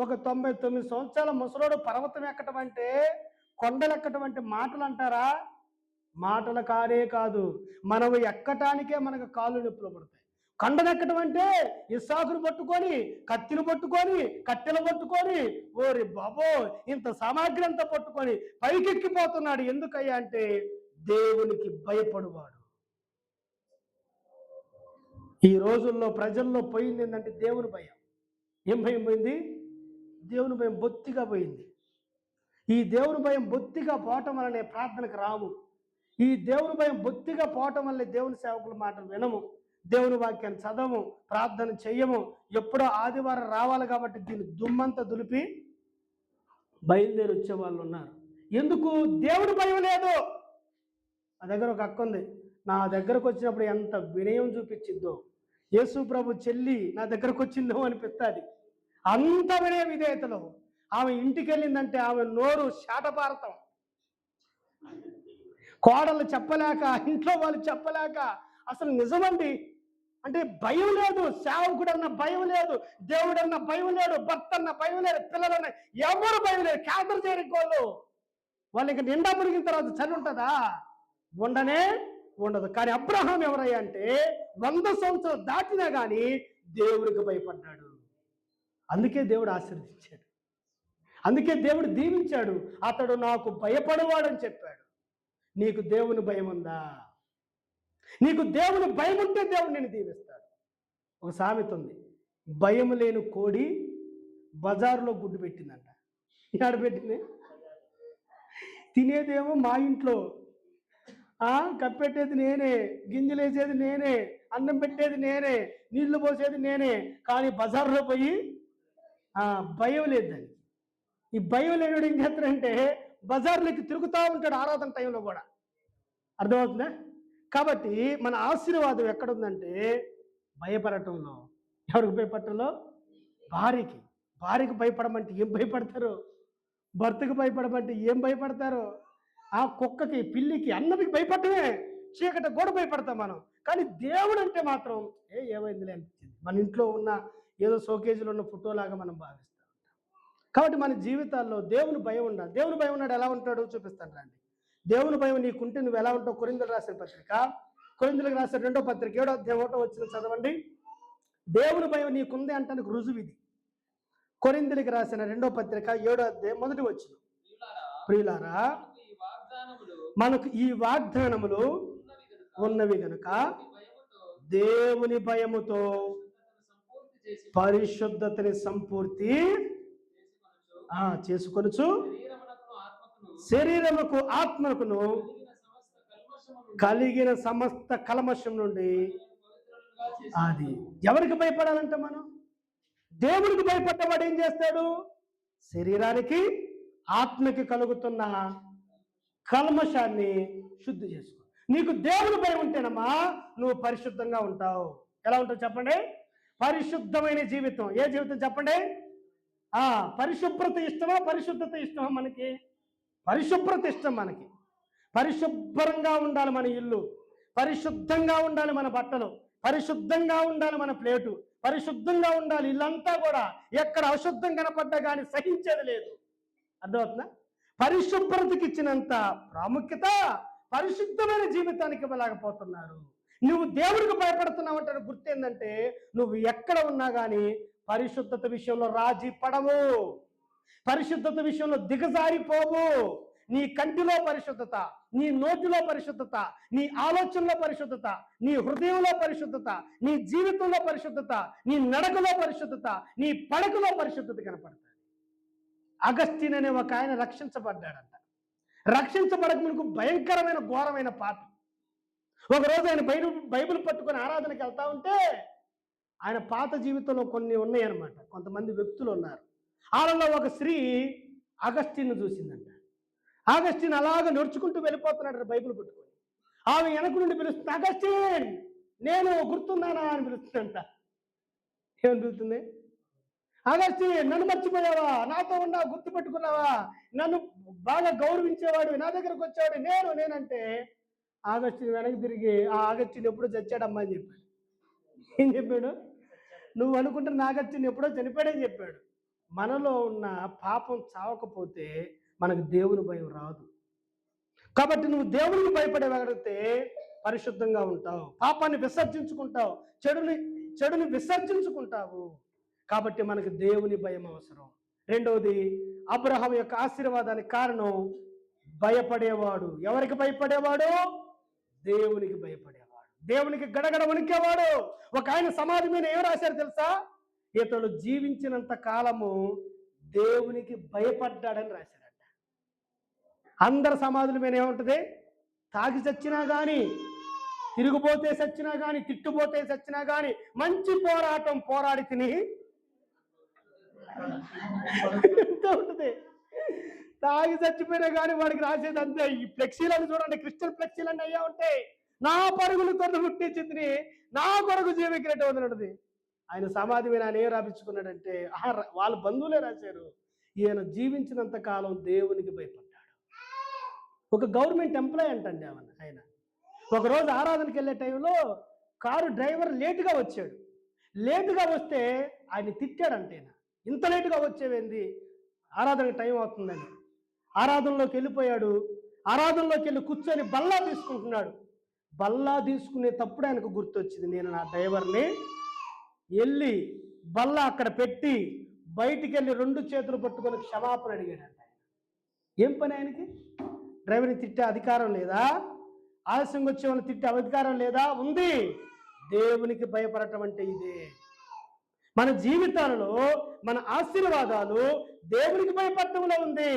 ఒక 99 సంవత్సరాల ముసలోడు పర్వతం ఎక్కటం అంటే, కొండలు ఎక్కటం అంటే మాటలు అంటారా? మాటలు కాదు. మనం ఎక్కటానికే మనకు కాళ్ళు నొప్పులు పడతాయి. కొండనెక్కటం అంటే ఇస్సాకును పట్టుకొని, కత్తిని పట్టుకొని, కట్టెలు పట్టుకొని, ఓరి బాబో ఇంత సామాగ్రి అంతా పట్టుకొని పైకెక్కిపోతున్నాడు. ఎందుకయ్యా అంటే దేవునికి భయపడువాడు. ఈ రోజుల్లో ప్రజల్లో పోయింది ఏంటంటే దేవుని భయం. ఏం భయం పోయింది? దేవుని భయం బొత్తిగా పోయింది. ఈ దేవుని భయం బొత్తిగా పోవటం వల్లనే ప్రార్థనకు రాము. ఈ దేవుని భయం బొత్తిగా పోవటం వల్లే దేవుని సేవకుల మాటలు వినము, దేవుని వాక్యాన్ని చదవము, ప్రార్థన చెయ్యము. ఎప్పుడో ఆదివారం రావాలి కాబట్టి దీన్ని దుమ్మంతా దులిపి బయలుదేరి వచ్చే వాళ్ళు ఉన్నారు. ఎందుకు? దేవుడి భయం లేదు. నా దగ్గర ఒక అక్క ఉంది, నా దగ్గరకు వచ్చినప్పుడు ఎంత వినయం చూపించిద్దో, యేసు ప్రభు చెల్లి నా దగ్గరకు వచ్చిందో అనిపిస్తుంది. అంత వినయ విధేయతలో ఆమె ఇంటికి వెళ్ళిందంటే ఆమె నోరు శాటపారతం. కోడలు చెప్పలేక, ఇంట్లో వాళ్ళు చెప్పలేక, అసలు నిజమండి. అంటే భయం లేదు, సేవకుడన్న భయం లేదు, దేవుడన్న భయం లేడు, భర్త అన్న భయం లేదు, పిల్లలన్న ఎవరు భయం లేదు. క్యాన్సర్ చేయడానికి వాళ్ళు ఇంకా నిండా మురిగిన తర్వాత చలి ఉంటుందా? ఉండదు. కానీ అబ్రహాం ఎవరయ్యా అంటే 100 సంవత్సరాలు దాటినా కానీ దేవుడికి భయపడ్డాడు. అందుకే దేవుడు ఆశీర్వదించాడు, అందుకే దేవుడు దీవించాడు. అతడు నాకు భయపడవాడని చెప్పాడు. నీకు దేవుని భయం ఉందా? నీకు దేవుని భయం ఉంటే దేవుడు నిన్ను దీవిస్తాడు. ఒక సామెత ఉంది, భయం లేని కోడి బజారులో గుడ్డు పెట్టిందంట. ఎక్కడ పెట్టింది? తినేదేమో మా ఇంట్లో, కప్పెట్టేది నేనే, గింజలేసేది నేనే, అన్నం పెట్టేది నేనే, నీళ్లు పోసేది నేనే. కానీ బజార్లో పోయి భయం లేదు దాన్ని. ఈ భయం లేనుడు ఏం చేస్తాడంటే బజార్లోకి తిరుగుతూ ఉంటాడు ఆరాధన టైంలో కూడా. అర్థమవుతుందా? కాబట్టి మన ఆశీర్వాదం ఎక్కడుందంటే భయపడటంలో. ఎవరికి భయపడటంలో? భార్యకి భయపడమంటే ఏం భయపడతారు? భర్తకు భయపడమంటే ఏం భయపడతారు? ఆ కుక్కకి, పిల్లికి, అన్నదికి భయపడటమే. చీకటి కూడా భయపడతాం మనం. కానీ దేవుడు అంటే మాత్రం ఏమైందిలే అనిపించింది. మన ఇంట్లో ఉన్న ఏదో షోకేజీలో ఉన్న ఫోటోలాగా మనం భావిస్తాం. కాబట్టి మన జీవితాల్లో దేవుని భయం ఉండాలి. దేవుని భయం ఉన్నాడు ఎలా ఉంటాడో చూపిస్తాను రండి. దేవుని భయం నీకుంటే నువ్వు ఎలా ఉంటావు? కొరింథీయులకు రాసిన పత్రిక, కొరింథీయులకు రాసిన 2వ పత్రిక 7వ అధ్యాయం 1వ వచనం చదవండి. దేవుని భయం నీకుంది అంటానికి రుజువు ఇది. కొరింథీయులకు రాసిన 2వ పత్రిక 7వ అధ్యాయం 1వ వచనం. ప్రియులారా, మనకు ఈ వాగ్దానములు ఉన్నవి గనుక దేవుని భయముతో పరిశుద్ధతని సంపూర్తి చేసుకొనుచు శరీరముకు ఆత్మకును కలిగిన సమస్త కల్మషం నుండి అది. ఎవరికి భయపడాలంటే మనం దేవునికి భయపడ్డవాడు ఏం చేస్తాడు? శరీరానికి ఆత్మకి కలుగుతున్న కల్మషాన్ని శుద్ధి చేసుకో. నీకు దేవుని భయం ఉంటేనమ్మా నువ్వు పరిశుద్ధంగా ఉంటావు. ఎలా ఉంటావు చెప్పండి? పరిశుద్ధమైన జీవితం. ఏ జీవితం చెప్పండి? పరిశుభ్రత ఇష్టమా పరిశుద్ధత ఇష్టమా? మనకి పరిశుభ్రత ఇష్టం. మనకి పరిశుభ్రంగా ఉండాలి మన ఇల్లు, పరిశుద్ధంగా ఉండాలి మన బట్టలు, పరిశుద్ధంగా ఉండాలి మన ప్లేటు, పరిశుద్ధంగా ఉండాలి ఇల్లంతా కూడా. ఎక్కడ అశుద్ధం కనపడ్డా కానీ సహించేది లేదు. అర్థమవుతుందా? పరిశుభ్రతకి ఇచ్చినంత ప్రాముఖ్యత పరిశుద్ధమైన జీవితానికి ఇవ్వలేకపోతున్నారు. నువ్వు దేవుడికి భయపడుతున్నావు అంటే గుర్తు ఏంటంటే నువ్వు ఎక్కడ ఉన్నా కానీ పరిశుద్ధత విషయంలో రాజీ పడవు, పరిశుద్ధత విషయంలో దిగజారిపోవు. నీ కంటిలో పరిశుద్ధత, నీ నోటిలో పరిశుద్ధత, నీ ఆలోచనలో పరిశుద్ధత, నీ హృదయంలో పరిశుద్ధత, నీ జీవితంలో పరిశుద్ధత, నీ నడకలో పరిశుద్ధత, నీ పడకలో పరిశుద్ధత కనపడుతుంది. అగస్టిన్ అనే ఒక ఆయన రక్షించబడ్డాడంట. రక్షించబడక మనకు భయంకరమైన ఘోరమైన పాపి. ఒకరోజు ఆయన బైబిల్ పట్టుకొని ఆరాధనకి వెళ్తా ఉంటే ఆయన పాత జీవితంలో కొన్ని ఉన్నాయన్నమాట. కొంతమంది వ్యక్తులు ఉన్నారు. వాళ్ళలో ఒక స్త్రీ అగస్టిన్ చూసిందంట. అగస్టిన్ అలాగ నడుచుకుంటూ వెళ్ళిపోతున్నాడు బైబిల్ పట్టుకొని. ఆమె వెనక నుండి పిలుస్తుంది, అగస్టిన్ నేను గుర్తున్నానా అని పిలుస్తుందంట. ఏమని పిలుస్తుంది? అగస్టిన్ నన్ను మర్చిపోయావా? నాతో ఉన్నావు, గుర్తుపెట్టుకున్నావా? నన్ను బాగా గౌరవించేవాడు, నా దగ్గరకు వచ్చేవాడు నేనంటే అగస్టిన్ వెనక్కి తిరిగి ఆ అగస్టిన్ ఎప్పుడో చచ్చాడమ్మా అని చెప్పాడు. ఏం చెప్పాడు? నువ్వు అనుకుంటున్న నాగర్జున ఎప్పుడో చనిపోయాడని చెప్పాడు. మనలో ఉన్న పాపం చావకపోతే మనకు దేవుని భయం రాదు. కాబట్టి నువ్వు దేవునికి భయపడగలిగితే పరిశుద్ధంగా ఉంటావు, పాపాన్ని విసర్జించుకుంటావు, చెడుని విసర్జించుకుంటావు. కాబట్టి మనకు దేవుని భయం అవసరం. రెండవది, అబ్రహాం యొక్క ఆశీర్వాదానికి కారణం భయపడేవాడు. ఎవరికి భయపడేవాడు? దేవునికి భయపడేవాడు, దేవునికి గడగడ వణికేవాడు. ఒక ఆయన సమాధి మీద ఏం రాశారు తెలుసా? ఇతడు జీవించినంత కాలము దేవునికి భయపడ్డాడని రాశారట. అందరి సమాధుల మీద ఏముంటుంది? తాగి చచ్చినా కానీ, తిరిగిపోతే చచ్చినా కానీ, తిట్టుపోతే చచ్చినా కానీ, మంచి పోరాటం పోరాడి తిని ఉంటుంది. తాగి చచ్చిపోయినా కానీ వాడికి రాసేది అంతే. ఈ ఫ్లెక్సీలను చూడండి, క్రిస్టియన్ ఫ్లెక్సీలన్నీ అయ్యా ఉంటాయి. నా పరుగులు తొందర పుట్టించింది, నా కొరకు జీవిక్రేట వదిలినది. ఆయన సమాధి మీద ఆయన ఏం రాపించుకున్నాడంటే వాళ్ళ బంధువులే రాశారు, ఈయన జీవించినంత కాలం దేవునికి భయపడ్డాడు. ఒక గవర్నమెంట్ ఎంప్లాయ్ అంటండి ఆయన. ఒకరోజు ఆరాధనకి వెళ్ళే టైంలో కారు డ్రైవర్ లేటుగా వచ్చాడు. లేటుగా వస్తే ఆయన తిట్టాడంటే, ఇంత లేటుగా వచ్చేవేంది, ఆరాధనకి టైం అవుతుందని. ఆరాధనలోకి వెళ్ళిపోయాడు. ఆరాధనలోకి వెళ్ళి కూర్చొని బల్లా తీసుకుంటున్నాడు. బల్లా తీసుకునే తప్పుడు ఆయనకు గుర్తొచ్చింది, నేను నా డ్రైవర్ని వెళ్ళి బల్లా అక్కడ పెట్టి బయటికి వెళ్ళి 2 చేతులు పట్టుకొని క్షమాపణ అడిగాడంట. ఏం పని ఆయనకి? డ్రైవర్ని తిట్టే అధికారం లేదా? ఆలస్యంగా వచ్చే వాళ్ళని తిట్టే అధికారం లేదా? ఉంది. దేవునికి భయపడటం అంటే ఇదే. మన జీవితాలలో మన ఆశీర్వాదాలు దేవునికి భయపడటంలో ఉంది.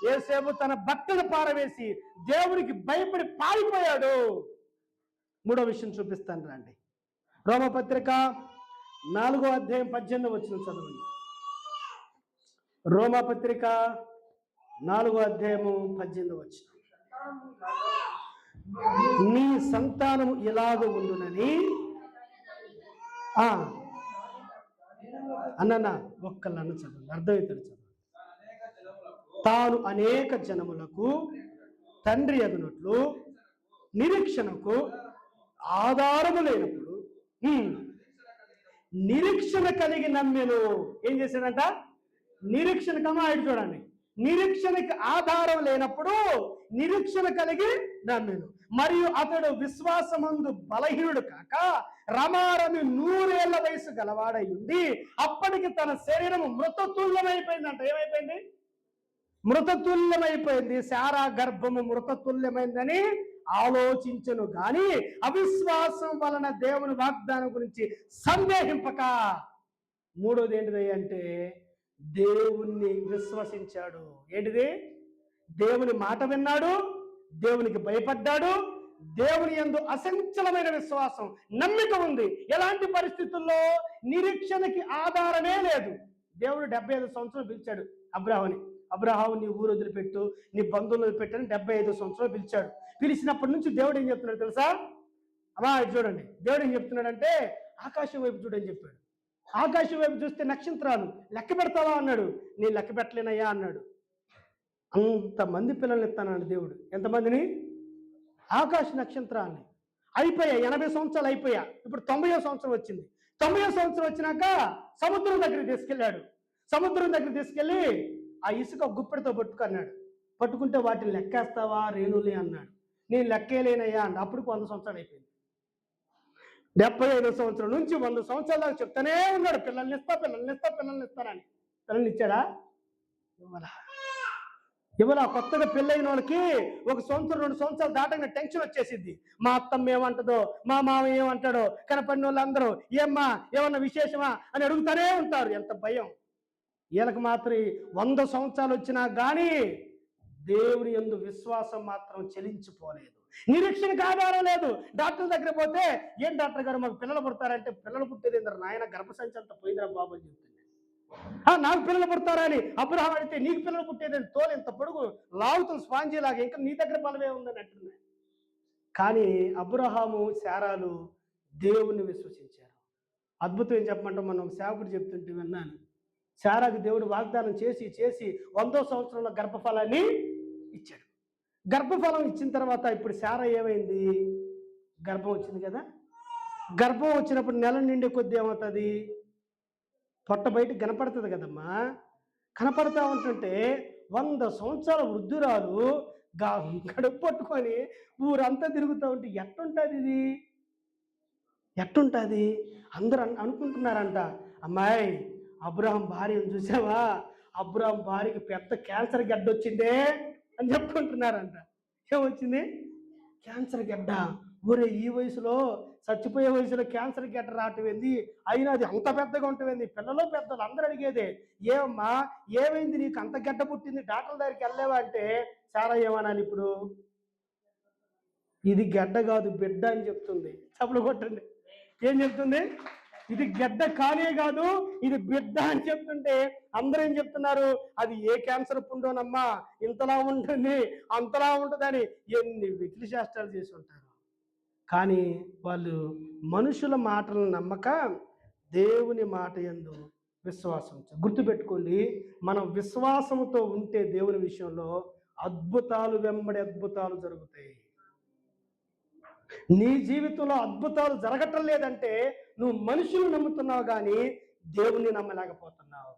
యేసేపు తన బట్టలు పారవేసి దేవునికి భయపడి పారిపోయాడు. 3వ విషయం చూపిస్తాను రండి. రోమపత్రిక 4వ అధ్యాయం 18వ వచనం చదవండి. రోమపత్రిక 4వ అధ్యాయము 18వ వచనం. నీ సంతానము ఇలాగ ఉండునని అన్న ఒక్కళ్ళన్న చదవండి, అర్థమవుతాడు చదవండి. తాను అనేక జనములకు తండ్రి అగునట్లు నిరీక్షణకు ఆధారము లేనప్పుడు నిరీక్షణ కలిగి నమ్మెను. ఏం చేశాడంట? నిరీక్షణ కమాయిడు చూడండి. నిరీక్షణకి ఆధారం లేనప్పుడు నిరీక్షణ కలిగి నమ్మెను. మరియు అతడు విశ్వాసమందు బలహీనుడు కాక రమారమి 100 ఏళ్ల వయసు గలవాడై ఉండి అప్పటికి తన శరీరం మృతతుల్యమైపోయిందంట. ఏమైపోయింది? మృతతుల్యమైపోయింది. శారా గర్భము మృతతుల్యమైందని ఆలోచించను గాని అవిశ్వాసం వలన దేవుని వాగ్దానం గురించి సందేహింపక. మూడోది ఏంటిది అంటే దేవుణ్ణి విశ్వసించాడు. ఏంటిది? దేవుని మాట విన్నాడు, దేవునికి భయపడ్డాడు, దేవుని యందు అసంచలమైన విశ్వాసం, నమ్మిక ఉంది. ఎలాంటి పరిస్థితుల్లో? నిరీక్షణకి ఆధారమే లేదు. దేవుడు 75 సంవత్సరాలు పిలిచాడు అబ్రాహాముని. అబ్రాహాము నీ ఊరు వదిలిపెట్టు, నీ బంధువులు వదిలిపెట్టని 75 సంవత్సరాలు పిలిచాడు. పిలిచినప్పటి నుంచి దేవుడు ఏం చెప్తున్నాడు తెలుసా? అమ్మా చూడండి, దేవుడు ఏం చెప్తున్నాడంటే ఆకాశం వైపు చూడని చెప్పాడు. ఆకాశం వైపు చూస్తే నక్షత్రాలు లెక్క పెడతావా అన్నాడు. నేను లెక్క పెట్టలేనయ్యా అన్నాడు. అంతమంది పిల్లల్ని ఇస్తానండి దేవుడు. ఎంతమందిని? ఆకాశ నక్షత్రాన్ని. అయిపోయా 80 సంవత్సరాలు అయిపోయా. ఇప్పుడు 90వ సంవత్సరం వచ్చింది. 90వ సంవత్సరం వచ్చినాక సముద్రం దగ్గరికి తీసుకెళ్ళాడు. సముద్రం దగ్గర తీసుకెళ్ళి ఆ ఇసుక గుప్పెడితో పట్టుకున్నాడు. పట్టుకుంటే వాటిని లెక్కేస్తావా రేణులే అన్నాడు. నేను లెక్కేలేనయ్యా అన్నాడు. అప్పుడు 100 సంవత్సరాలు అయిపోయింది. 75 సంవత్సరం నుంచి 100 సంవత్సరాల దాకా చెప్తానే ఉన్నాడు పిల్లల్ని ఇస్తానని. పిల్లల్ని ఇచ్చాడా? ఇవాళ కొత్తగా పెళ్ళైన వాళ్ళకి 1 సంవత్సరం 2 సంవత్సరాలు దాటంగా టెన్షన్ వచ్చేసిద్ది. మా అత్తమ్మ ఏమంటదో, మా మామ ఏమంటాడో, కనపడిన వాళ్ళందరూ ఏమ్మా ఏమన్నా విశేషమా అని అడుగుతానే ఉంటారు. ఎంత భయం! వీళ్ళకి మాత్రం 100 సంవత్సరాలు వచ్చినా కానీ దేవుని యందు విశ్వాసం మాత్రం చెలించిపోలేదు. నిరీక్షణకు ఆధారం లేదు. డాక్టర్ దగ్గర పోతే ఏం డాక్టర్ గారు మాకు పిల్లలు పుడతారంటే, పిల్లలు పుట్టేది ఏంటారు నాయన, గర్భసంచి అంతా పోయిందిరా బాబు అని చెప్తుంది. నాకు పిల్లలు పుడతారా అని అబ్రహాం అడిగితే నీకు పిల్లలు పుట్టేదని తోలు ఇంత పొడుగు లాగుతుంది స్పాంజీలాగా, ఇంకా నీ దగ్గర బలమే ఉందని అంటున్నాయి. కానీ అబ్రహాము శారాలు దేవుణ్ణి విశ్వసించారు. అద్భుతం ఏం చెప్పమంటే మనం సేవకుడు చెప్తుంటే విన్నాను. శారాకు దేవుడు వాగ్దానం చేసి 100వ సంవత్సరంలో గర్భఫలాన్ని ఇచ్చాడు. గర్భఫలం ఇచ్చిన తర్వాత ఇప్పుడు శారా ఏమైంది? గర్భం వచ్చింది కదా. గర్భం వచ్చినప్పుడు నెల నిండే కొద్ది ఏమవుతుంది? పొట్ట బయట కనపడుతుంది కదమ్మా. కనపడతా ఉంటుంటే 100 సంవత్సరాల వృద్ధురాలు గడుపు పట్టుకొని ఊరంతా తిరుగుతూ ఉంటే ఎట్టుంటుంది? అందరూ అనుకుంటున్నారంట, అమ్మాయి అబ్రహాం భార్యను చూసావా, అబ్రహాం భార్యకి పెద్ద క్యాన్సర్ గడ్డ వచ్చిందే అని చెప్పుకుంటున్నారంట. ఏమొచ్చింది? క్యాన్సర్ గడ్డ. ఊరే ఈ వయసులో, చచ్చిపోయే వయసులో క్యాన్సర్ గడ్డ రావటం ఏంది? అయినా అది అంత పెద్దగా ఉంటుంది. పిల్లలు పెద్దలు అందరూ అడిగేదే, ఏమమ్మా ఏమైంది నీకు అంత గడ్డ పుట్టింది, డాక్టర్ దగ్గరికి వెళ్ళలేవా అంటే చాలా ఏమనాలి ఇప్పుడు? ఇది గడ్డ కాదు బిడ్డ అని చెప్తుంది. చప్పులు కొట్టండి. ఏం చెప్తుంది? ఇది గడ్డ కానే కాదు, ఇది బిడ్డ అని చెప్తుంటే అందరూ ఏం చెప్తున్నారు? అది ఏ క్యాన్సర్ పుండోనమ్మా, ఇంతలా ఉంటుంది అంతలా ఉంటుందని ఎన్ని వికిలి శాస్త్రాలు చేసి ఉంటారు. కానీ వాళ్ళు మనుషుల మాటలను నమ్మక దేవుని మాట యందు విశ్వాసం. గుర్తుపెట్టుకోండి, మనం విశ్వాసంతో ఉంటే దేవుని విషయంలో అద్భుతాలు వెంబడి అద్భుతాలు జరుగుతాయి. నీ జీవితంలో అద్భుతాలు జరగటం లేదంటే నువ్వు మనుషులు నమ్ముతున్నావు కానీ దేవుణ్ణి నమ్మలేకపోతున్నావు.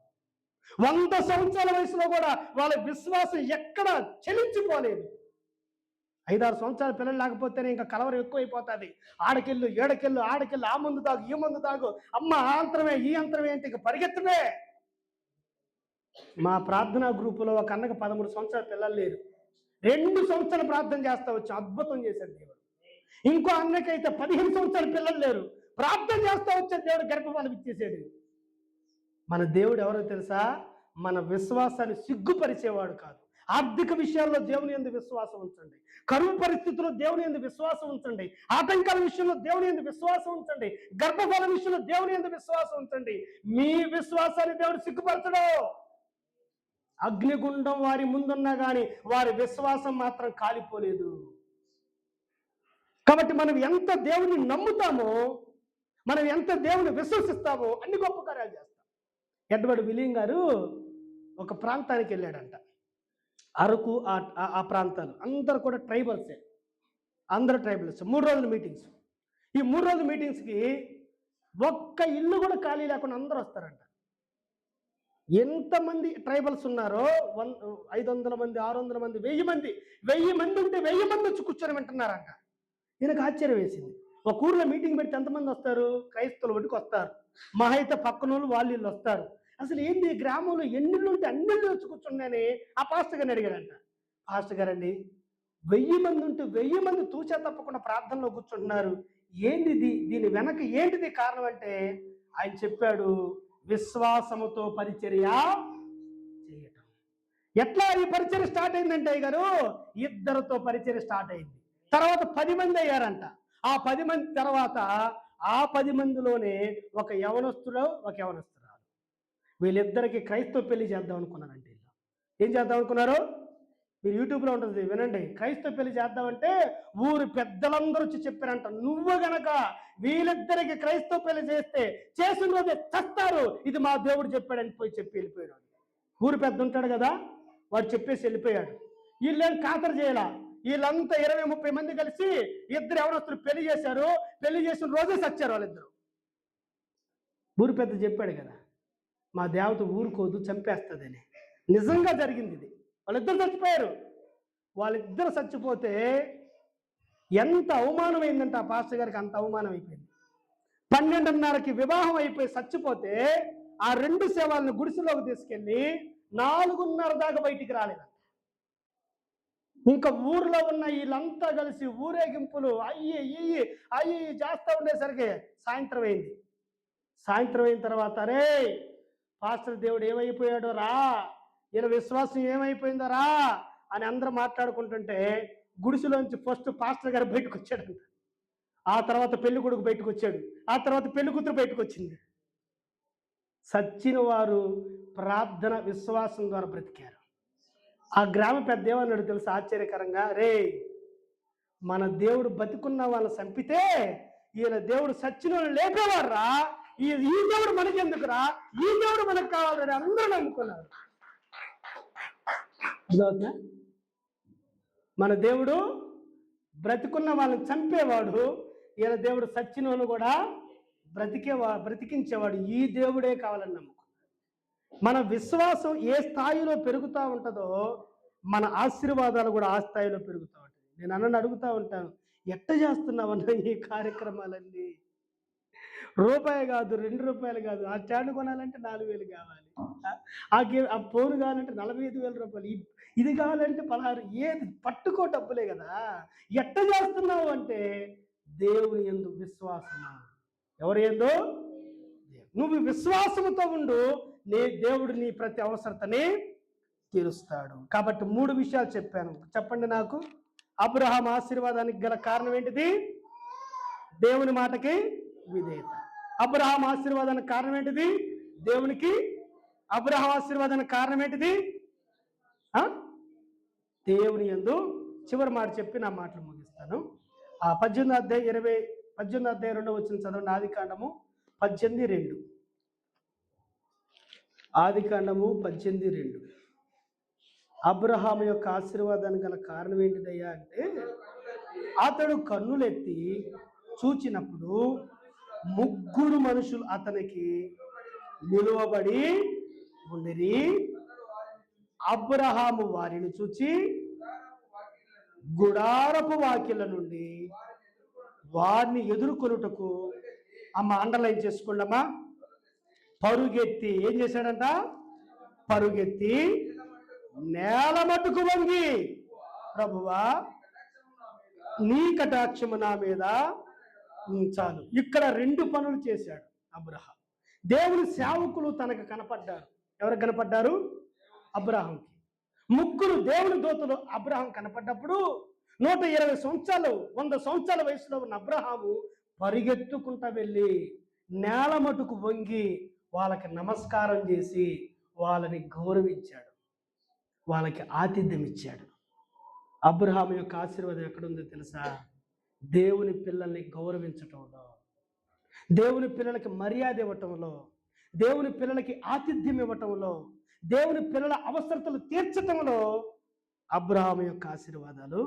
100 సంవత్సరాల వయసులో కూడా వాళ్ళ విశ్వాసం ఎక్కడ చెలించిపోలేదు. 5-6 సంవత్సరాల పిల్లలు లేకపోతేనే ఇంకా కలవరం ఎక్కువైపోతుంది. ఆడకెళ్ళు ఏడకెళ్ళు, ఆడకెళ్ళు, ఆ మందు తాగు ఈ మందు తాగు, అమ్మ ఆ అంతరమే ఈ అంతరమే అంటే ఇక పరిగెత్తమే. మా ప్రార్థనా గ్రూపులో ఒక అన్నకు 13 సంవత్సరాల పిల్లలు లేరు. 2 సంవత్సరాలు ప్రార్థన చేస్తా వచ్చి అద్భుతం చేశాడు దేవుడు. ఇంకో అన్నకైతే 15 సంవత్సరాల పిల్లలు లేరు. ప్రార్థన చేస్తా వచ్చే దేవుడు గర్భఫలం ఇచ్చేసాడు. మన దేవుడు ఎవరో తెలుసా? మన విశ్వాసాన్ని సిగ్గుపరిచేవాడు కాదు. ఆర్థిక విషయాల్లో దేవుని యందు విశ్వాసం ఉంచండి. కరువు పరిస్థితుల్లో దేవుని యందు విశ్వాసం ఉంచండి. ఆటంకాల విషయంలో దేవుని యందు విశ్వాసం ఉంచండి. గర్భఫల విషయంలో దేవుని యందు విశ్వాసం ఉంచండి. మీ విశ్వాసాన్ని దేవుడు సిగ్గుపరచడు. అగ్నిగుండం వారి ముందున్నా కానీ వారి విశ్వాసం మాత్రం కాలిపోలేదు. కాబట్టి మనం ఎంత దేవుని నమ్ముతామో, మనం ఎంత దేవుని విశ్వసిస్తామో అన్ని గొప్ప కార్యాలు చేస్తాం. ఎడ్వర్డ్ విలియం గారు ఒక ప్రాంతానికి వెళ్ళాడంట. అరకు ఆ ప్రాంతాలు అందరూ కూడా ట్రైబల్సే. అందరూ ట్రైబల్స్ 3 రోజుల మీటింగ్స్. ఈ 3 రోజుల మీటింగ్స్కి ఒక్క ఇల్లు కూడా ఖాళీ లేకుండా అందరూ వస్తారంట. ఎంతమంది ట్రైబల్స్ ఉన్నారో 500 మంది, 600 మంది, 1000 మంది, 1000 మంది ఉంటే 1000 మంది వచ్చి కూర్చొని వింటున్నారంట. ఈయనకు ఆశ్చర్యం వేసింది. ఒక ఊర్లో మీటింగ్ పెడితే ఎంతమంది వస్తారు? క్రైస్తవులు బట్టికి వస్తారు. మహా అయితే పక్కన వాళ్ళు వీళ్ళు వస్తారు. అసలు ఏంది గ్రామంలో ఎన్నిళ్ళు ఉంటే అన్నిళ్ళు వచ్చి కూర్చున్నాయని ఆ పాస్టర్ గారిని అడిగాడంట. పాస్టర్ గారండి, 1000 మంది ఉంటే 1000 మంది తూచా తప్పకుండా ప్రార్థనలో కూర్చుంటున్నారు, ఏంది దీని వెనక ఏంటిది కారణం అంటే ఆయన చెప్పాడు, విశ్వాసముతో పరిచర్య చేయటం. ఎట్లా ఈ పరిచర్య స్టార్ట్ అయిందంటే అయ్యగారు, ఇద్దరితో పరిచర్య స్టార్ట్ అయింది. తర్వాత 10 మంది అయ్యారంట. ఆ 10 మంది తర్వాత ఆ 10 మందిలోనే ఒక యవనస్తుడు, ఒక యవనస్తురాలు, వీళ్ళిద్దరికి క్రైస్తవ పెళ్లి చేద్దాం అనుకున్నారంటే. ఏం చేద్దాం అనుకున్నారు? మీరు యూట్యూబ్లో ఉంటుంది వినండి. క్రైస్తవ పెళ్లి చేద్దామంటే ఊరు పెద్దలందరూ వచ్చి చెప్పారంట, నువ్వు గనక వీళ్ళిద్దరికి క్రైస్తవ పెళ్లి చేస్తే చేసిన రోజే చస్తారు, ఇది మా దేవుడు చెప్పాడని పోయి చెప్పి వెళ్ళిపోయాడు. ఊరు పెద్ద ఉంటాడు కదా, వాడు చెప్పేసి వెళ్ళిపోయాడు. వీళ్ళేం ఖాతరు చేయాల. వీళ్ళంతా 20-30 మంది కలిసి ఇద్దరు యవనస్తులు పెళ్లి చేశారు. పెళ్లి చేసిన రోజే చచ్చారు వాళ్ళిద్దరు. ఊరు పెద్ద చెప్పాడు కదా, మా దేవత ఊరుకోదు, చంపేస్తుందని. నిజంగా జరిగింది ఇది. వాళ్ళిద్దరు చచ్చిపోయారు. వాళ్ళిద్దరు చచ్చిపోతే ఎంత అవమానం అయిందంటే ఆ పాస్టర్ గారికి అంత అవమానం అయిపోయింది. 12:30కి వివాహం అయిపోయి చచ్చిపోతే ఆ 2 శవాలను గుడిసెలోకి తీసుకెళ్ళి 4:30 దాకా బయటికి రాలేదంట. ఇంకా ఊర్లో ఉన్న వీళ్ళంతా కలిసి ఊరేగింపులు అయ్యి చేస్తూ ఉండేసరికి సాయంత్రం అయింది. సాయంత్రం అయిన తర్వాత, అరే పాస్టర్ దేవుడు ఏమైపోయాడో రా, ఈయన విశ్వాసం ఏమైపోయిందో రా అని అందరూ మాట్లాడుకుంటుంటే గుడిసెలోంచి ఫస్ట్ పాస్టర్ గారు బయటకు వచ్చాడంట. ఆ తర్వాత పెళ్లి కొడుకు బయటకు వచ్చాడు. ఆ తర్వాత పెళ్లి కూతురు బయటకు వచ్చింది. సచ్చిన వారు ప్రార్థన విశ్వాసం ద్వారా బ్రతికారు. ఆ గ్రామ పెద్ద ఏమన్నాడు తెలుసు ఆశ్చర్యకరంగా, రే మన దేవుడు బతికున్న వాళ్ళని చంపితే ఈయన దేవుడు సచ్చిన వాళ్ళు లేపేవారా, ఈ దేవుడు మనకెందుకురా, ఈ దేవుడు మనకు కావాలని అందరూ నమ్ముకున్నారు. మన దేవుడు బ్రతికున్న వాళ్ళని చంపేవాడు, ఈయన దేవుడు సచ్చిన వాళ్ళు కూడా బ్రతికించేవాడు, ఈ దేవుడే కావాలని నమ్ముకున్నాడు. మన విశ్వాసం ఏ స్థాయిలో పెరుగుతూ ఉంటుందో మన ఆశీర్వాదాలు కూడా ఆ స్థాయిలో పెరుగుతూ ఉంటుంది. నేను అన్నని అడుగుతూ ఉంటాను, ఎట్ట చేస్తున్నావన్నా ఈ కార్యక్రమాలన్నీ? రూపాయి కాదు, 2 రూపాయలు కాదు, ఆ స్టాండ్ కొనాలంటే 4,000 కావాలి, ఆ ఫోన్ కావాలంటే 45,000 రూపాయలు, ఇది కావాలంటే 16, ఏది పట్టుకో డబ్బులే కదా. ఎట్ట చేస్తున్నావు అంటే దేవుని యందు విశ్వాసమా. ఎవరు ఏందో? నువ్వు విశ్వాసముతో ఉండు, దేవుడు నీ ప్రతి అవసరతని తీరుస్తాడు. కాబట్టి 3 విషయాలు చెప్పాను. చెప్పండి నాకు. అబ్రహాం ఆశీర్వాదానికి గల కారణం ఏంటిది? దేవుని మాటకి విధేయత. అబ్రహాం ఆశీర్వాదానికి కారణం ఏంటిది? దేవునికి. అబ్రహాం ఆశీర్వాదానికి కారణం ఏంటిది? దేవుని యందు. చివరి మాట చెప్పి నా మాటలు ముగిస్తాను. ఆ 18వ అధ్యాయం 2వ వచనం చదవండి. ఆదికాండము 18:2. ఆదికాండము 18:2. అబ్రహాం యొక్క ఆశీర్వాదానికి గల కారణం ఏంటిదయ్యా అంటే, అతడు కన్నులెత్తి చూచినప్పుడు 3 మనుషులు అతనికి నిలువబడి ఉండిరి. అబ్రహాము వారిని చూచి గుడారపు వాకిళ్ళ నుండి వారిని ఎదుర్కొనుటకు, అమ్మ అండర్లైన్ చేసుకోండమ్మా, పరుగెత్తి ఏం చేశాడంట? పరుగెత్తి నేల మట్టుకు వంగి, ప్రభువా నీ కటాక్షము నా మీద చాలు. ఇక్కడ 2 పనులు చేశాడు అబ్రహాం. దేవుని సేవకులు తనకు కనపడ్డారు. ఎవరికి కనపడ్డారు? అబ్రహాంకి. 3 దేవుని దూతలు అబ్రహాం కనపడ్డప్పుడు 120 సంవత్సరాలు 100 సంవత్సరాల వయసులో ఉన్న అబ్రహాము పరిగెత్తుకుంటా వెళ్ళి నేల మటుకు వంగి వాళ్ళకి నమస్కారం చేసి వాళ్ళని గౌరవించాడు, వాళ్ళకి ఆతిథ్యం ఇచ్చాడు. అబ్రహాం యొక్క ఆశీర్వాదం ఎక్కడుందో తెలుసా? దేవుని పిల్లల్ని గౌరవించటంలో, దేవుని పిల్లలకి మర్యాద ఇవ్వటంలో, దేవుని పిల్లలకి ఆతిథ్యం ఇవ్వటంలో, దేవుని పిల్లల అవసరతలు తీర్చటంలో అబ్రహాం యొక్క ఆశీర్వాదాలు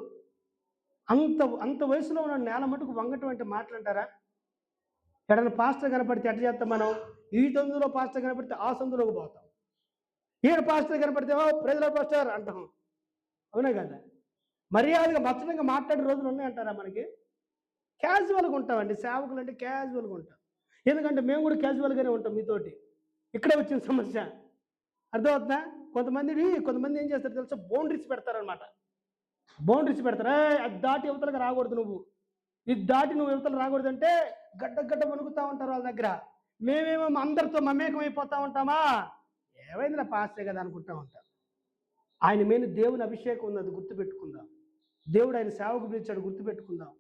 అంత అంత వయసులో ఉన్న నేల మటుకు వంగటం అంటే మాట్లాంటారా? ఎడన్నా పాస్టర్ కనపడితే ఎట్ట చేస్తాం మనం? ఈ సందులో పాస్టర్ కనపడితే ఆ సందులోకి పోతాం. ఈడ పాస్టర్ కనపడితే ఓ ప్రైజ్ పాస్టర్ అంటాం. అవునా కదా? మర్యాదగా మచ్చనంగా మాట్లాడే రోజులు ఉన్నాయంటారా మనకి? క్యాజువల్గా ఉంటామండి. సేవకులు అంటే క్యాజువల్గా ఉంటాం. ఎందుకంటే మేము కూడా క్యాజువల్గానే ఉంటాం మీతోటి. ఇక్కడే వచ్చిన సమస్య. అర్థమవుతుందా? కొంతమంది ఏం చేస్తారు తెలుసా? బౌండరీస్ పెడతారనమాట. బౌండరీస్ పెడతారు. అది దాటి యువతలకు రాకూడదు నువ్వు. ఇది దాటి నువ్వు యువతలు రాకూడదంటే గడ్డ వణుకుతా ఉంటారు వాళ్ళ దగ్గర. మేమేమో అందరితో మమేకం అయిపోతా ఉంటామా? ఏమైంది నా పాస్టే కదా అనుకుంటా ఉంటాం. ఆయన మీద దేవుని అభిషేకం ఉన్నది గుర్తుపెట్టుకుందాం. దేవుడు ఆయన సేవకు పిలిచాడు గుర్తుపెట్టుకుందాం.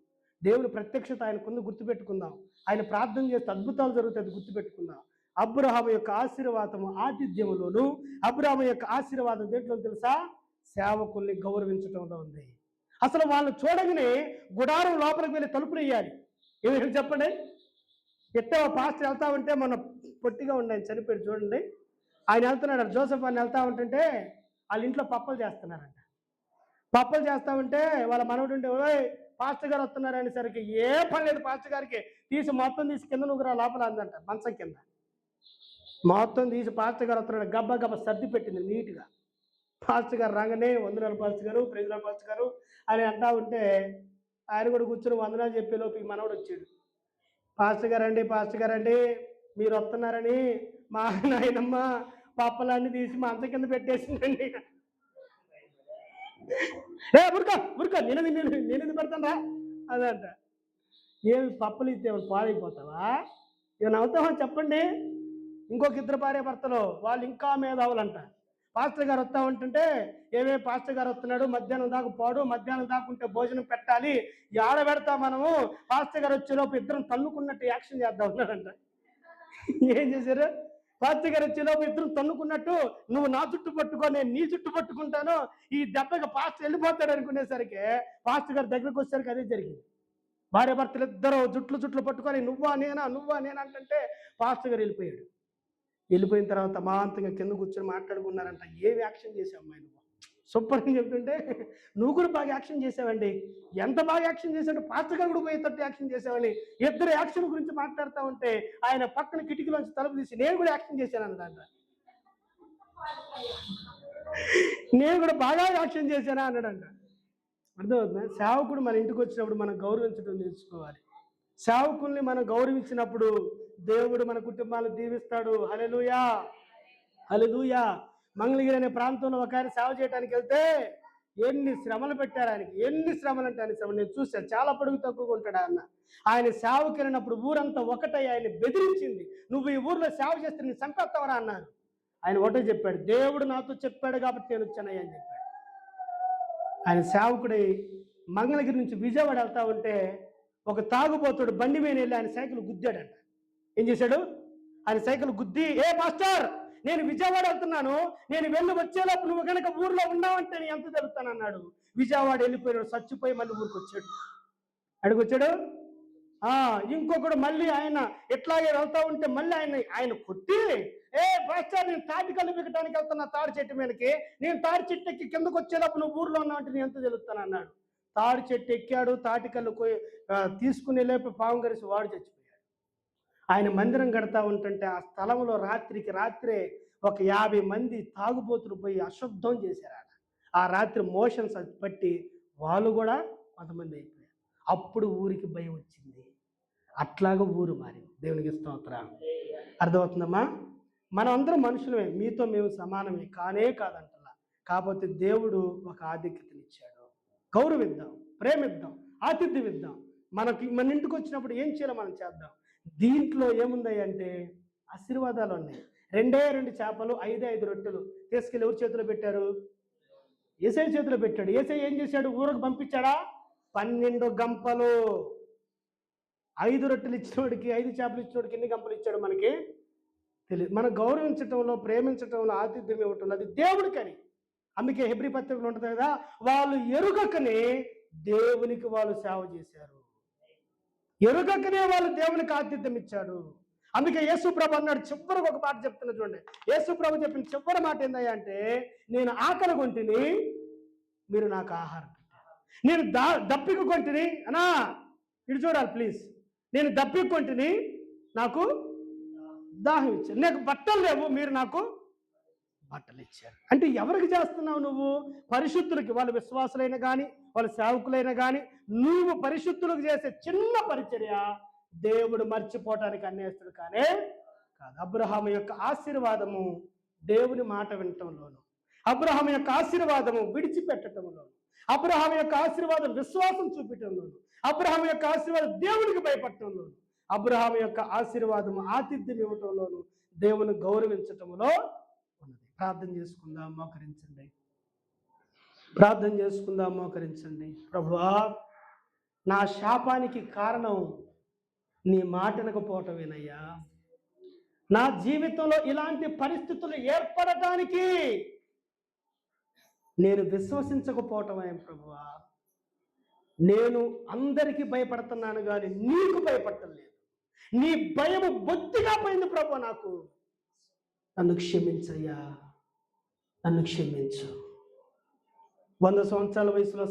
దేవుని ప్రత్యక్షత ఆయనకుంది గుర్తుపెట్టుకుందాం. ఆయన ప్రార్థన చేస్తే అద్భుతాలు జరుగుతాయి గుర్తుపెట్టుకుందాం. అబ్రహాము యొక్క ఆశీర్వాదము ఆతిథ్యములోను, అబ్రహాము యొక్క ఆశీర్వాదం దేంట్లో తెలుసా? సేవకుల్ని గౌరవించడంలో ఉంది. అసలు వాళ్ళు చూడగానే గుడారం లోపలికి వెళ్ళి తలుపులు వేయాలి. ఏమి చెప్పండి? ఎట్టో పాస్టర్ వెళ్తా ఉంటే మొన్న పొట్టిగా ఉండి ఆయన చనిపోయాడు చూడండి. ఆయన వెళ్తున్నాడు, జోసెఫ్ అని వెళ్తా ఉంటుంటే వాళ్ళ ఇంట్లో పప్పలు చేస్తున్నారంట. పప్పలు చేస్తా ఉంటే వాళ్ళ మనవడు ఉంటే ఓయ్ పాస్టర్ గారు వస్తున్నారు అనేసరికి ఏ పని లేదు పాస్టర్ గారికి. మొత్తం తీసి కింద నువ్వురా లోపల అందంట, మంచం కింద మొత్తం తీసి పాస్టర్ గారు వస్తున్నాడు గబ్బా సర్ది పెట్టింది నీట్గా. పాస్టర్ గారు రాగానే వందనాలు పాస్టర్ గారు, ప్రైజ్లాడ్ పాస్టర్ గారు అని అంటా ఉంటే ఆయన కూడా కూర్చొని వందనాలు చెప్పే లోపు ఈ మనవడు వచ్చాడు. పాస్టర్ గారండి మీరు వస్తున్నారని మా నాయనమ్మ పప్పలన్నీ తీసి మంచం కింద పెట్టేసిందండి. ఉరుక నేను పెడతాను రా అదంట. ఏమి పప్పలు ఇస్తే పాడైపోతావా? ఏమైనా అవుతావా చెప్పండి? ఇంకొక ఇద్దరు భార్య భర్తలు వాళ్ళు ఇంకా మేధావులంట. పాస్టర్ గారు వస్తా ఉంటుంటే ఏమే పాస్టర్ గారు వస్తున్నాడు, మధ్యాహ్నం దాకా పోడు, మధ్యాహ్నం దాకా ఉంటే భోజనం పెట్టాలి, ఆడ పెడతా మనము, పాస్టర్ గారు వచ్చేలోపు ఇద్దరం తన్నుకున్నట్టు యాక్షన్ చేద్దాం ఉన్నాడంట. ఏం చేశారు? పాస్టర్ గారు వచ్చేలోపు ఇద్దరం తన్నుకున్నట్టు నువ్వు నా చుట్టు పట్టుకో, నేను నీ చుట్టు పట్టుకుంటాను, ఈ దెబ్బగా పాస్టర్ వెళ్ళిపోతాడు అనుకునేసరికి పాస్టర్ గారి దగ్గరకు వచ్చేసరికి అదే జరిగింది. భార్య భర్తలు ఇద్దరు జుట్లు పట్టుకొని నువ్వా నేనా అంటే పాస్టర్ గారు వెళ్ళిపోయాడు. వెళ్ళిపోయిన తర్వాత మాంతంగా కింద కూర్చొని మాట్లాడుకున్నారంట. ఏం యాక్షన్ చేసావు అమ్మాయి నువ్వు, సూపర్ అని చెప్తుంటే నువ్వు కూడా బాగా యాక్షన్ చేసావండి. ఎంత బాగా యాక్షన్ చేశాడు, పాస్టర్ గారు కూడా పోయేటట్టు యాక్షన్ చేసావని ఇద్దరు యాక్షన్ గురించి మాట్లాడుతూ ఉంటే ఆయన పక్కన కిటికీలోంచి తలుపు తీసి నేను కూడా యాక్షన్ చేశాను అన్నాడంట. నేను కూడా బాగా యాక్షన్ చేశానా అన్నాడంట. అర్థమవుతుందా? సేవకుడు మన ఇంటికి వచ్చినప్పుడు మనం గౌరవించడం నేర్చుకోవాలి. సేవకుల్ని మనం గౌరవించినప్పుడు దేవుడు మన కుటుంబాలను దీవిస్తాడు. హల్లెలూయా, హల్లెలూయా. మంగళగిరి అనే ప్రాంతంలో ఒక ఆయన సేవ చేయడానికి వెళ్తే ఎన్ని శ్రమలు పెట్టారు ఆయనకి. ఎన్ని శ్రమలు అంటే ఆయన శ్రమలు నేను చూశాను. చాలా పొడుగు తక్కువగా ఉంటాడు అన్న. ఆయన సేవకి వెళ్ళినప్పుడు ఊరంతా ఒకటై ఆయన బెదిరించింది, నువ్వు ఈ ఊర్లో సేవ చేస్తే నేను చంపేస్తావరా అన్నారు. ఆయన ఒకటే చెప్పాడు, దేవుడు నాతో చెప్పాడు కాబట్టి నేను వచ్చానయ్యా అని చెప్పాడు. ఆయన సేవకుడై మంగళగిరి నుంచి విజయవాడ వెళ్తా ఉంటే ఒక తాగుబోతుడు బండి మీద వెళ్ళి ఆయన సైకిల్ గుద్దాడంట. ఏం చేశాడు? ఆయన సైకిల్ గుద్ది, ఏ మాస్టర్ నేను విజయవాడ వెళ్తున్నాను, నేను వెళ్ళి వచ్చేలోపు నువ్వు కనుక ఊర్లో ఉన్నావంటే నేను ఎంత తెలుస్తానన్నాడు. విజయవాడ వెళ్ళిపోయాడు, చచ్చిపోయి మళ్ళీ ఊరికి వచ్చాడు. అడిగొచ్చాడు. ఇంకొకడు మళ్ళీ ఆయన ఎట్లాగే వెళ్తా ఉంటే మళ్ళీ ఆయన కొట్టి, ఏ మాస్టర్ నేను తాటికల్లు బిగటానికి వెళ్తున్నా తాడి చెట్టు మీదకి, నేను తాడి చెట్టు ఎక్కి కిందకు వచ్చేలోపు నువ్వు ఊర్లో ఉన్నావంటే నేను ఎంత తెలుస్తానన్నాడు. తాడి చెట్టు ఎక్కాడు, తాటికల్లు తీసుకుని లేపి పాము గరిసి వాడు చచ్చిపోయాడు. ఆయన మందిరం కడతా ఉంటుంటే ఆ స్థలంలో రాత్రికి రాత్రే ఒక 50 మంది తాగుబోతులు పోయి అశుద్ధం చేశారు. ఆ రాత్రి మోషన్స్ పట్టి వాళ్ళు కూడా కొంతమంది అయిపోయారు. అప్పుడు ఊరికి భయం వచ్చింది. అట్లాగా ఊరు మారింది. దేవునికి స్తోత్రం. అర్థమవుతుందమ్మా? మనం అందరం మనుషులమే, మీతో మేము సమానమే, కానే కాదంటలా. కాకపోతే దేవుడు ఒక ఆధిక్యతనిచ్చాడు. గౌరవిద్దాం, ప్రేమిద్దాం, ఆతిథ్యం ఇద్దాం. మన ఇంటికి వచ్చినప్పుడు ఏం చేయాలో మనం చేద్దాం. దీంట్లో ఏముంది అంటే ఆశీర్వాదాలు ఉన్నాయి. 2 చేపలు 5 రొట్టెలు తీసుకెళ్ళి ఎవరి చేతిలో పెట్టారు? యేసయ్య చేతిలో పెట్టాడు. యేసయ్య ఏం చేశాడు? ఊరికి పంపించాడా? 12 గంపలు. 5 రొట్టెలు ఇచ్చినోడికి 5 చేపలు ఇచ్చినోడికి ఎన్ని గంపలు ఇచ్చాడు మనకి తెలియదు. మనం గౌరవించటంలో, ప్రేమించటంలో, ఆతిథ్యం ఇవ్వటంలో అది దేవుడికని. అందుకే హెబ్రీ పత్రికలు ఉంటుంది కదా, వాళ్ళు ఎరుగకనే దేవునికి వాళ్ళు సేవ చేశారు. ఎరుగకనే వాళ్ళు దేవునికి ఆతిథ్యం ఇచ్చాడు. అందుకే యేసుప్రభు అన్నాడు, చివరికి ఒక మాట చెప్తున్నా చూడండి. యేసుప్రభు చెప్పిన చివరి మాట ఏందయ్యా అంటే, నేను ఆకలి కొంటిని, మీరు నాకు ఆహారం పెట్టారు. నేను దప్పిక కొంటిని అనా, ఇటు చూడాలి ప్లీజ్. నేను దప్పిక కొంటిని, నాకు దాహం ఇచ్చారు. నాకు బట్టలు లేవు, మీరు నాకు బట్టలు ఇచ్చారు. అంటే ఎవరికి చేస్తున్నావు నువ్వు? పరిశుద్ధులకి. వాళ్ళ విశ్వాసులైనా కానీ, వాళ్ళ సేవకులైనా కానీ, నువ్వు పరిశుద్ధులకు చేసే చిన్న పరిచర్య దేవుడు మర్చిపోవటానికి అన్నేస్తుడు కానే కాదు. అబ్రహాము యొక్క ఆశీర్వాదము దేవుని మాట వినటంలోను, అబ్రహాము యొక్క ఆశీర్వాదము విడిచిపెట్టడంలోను, అబ్రహాము యొక్క ఆశీర్వాదం విశ్వాసం చూపించడంలోను, అబ్రహాము యొక్క ఆశీర్వాదం దేవునికి భయపడటంలోను, అబ్రహాము యొక్క ఆశీర్వాదము ఆతిథ్యం ఇవ్వటంలోను, దేవుని గౌరవించటంలో ఉన్నది. ప్రార్థన చేసుకుందాం, మోకరించండి. ప్రార్థన చేసుకుందాం, మోకరించండి. ప్రభువా, నా శాపానికి కారణం నీ మాట వినకపోవటమేనయ్యా. నా జీవితంలో ఇలాంటి పరిస్థితులు ఏర్పడటానికి నేను విశ్వసించకపోవటమే ప్రభువా. నేను అందరికీ భయపడుతున్నాను కానీ నీకు భయపడటం లేదు. నీ భయము బొత్తిగా పోయింది ప్రభు. నాకు నన్ను క్షమించయ్యా, నన్ను క్షమించు. 100 సంవత్సరాల వయసులో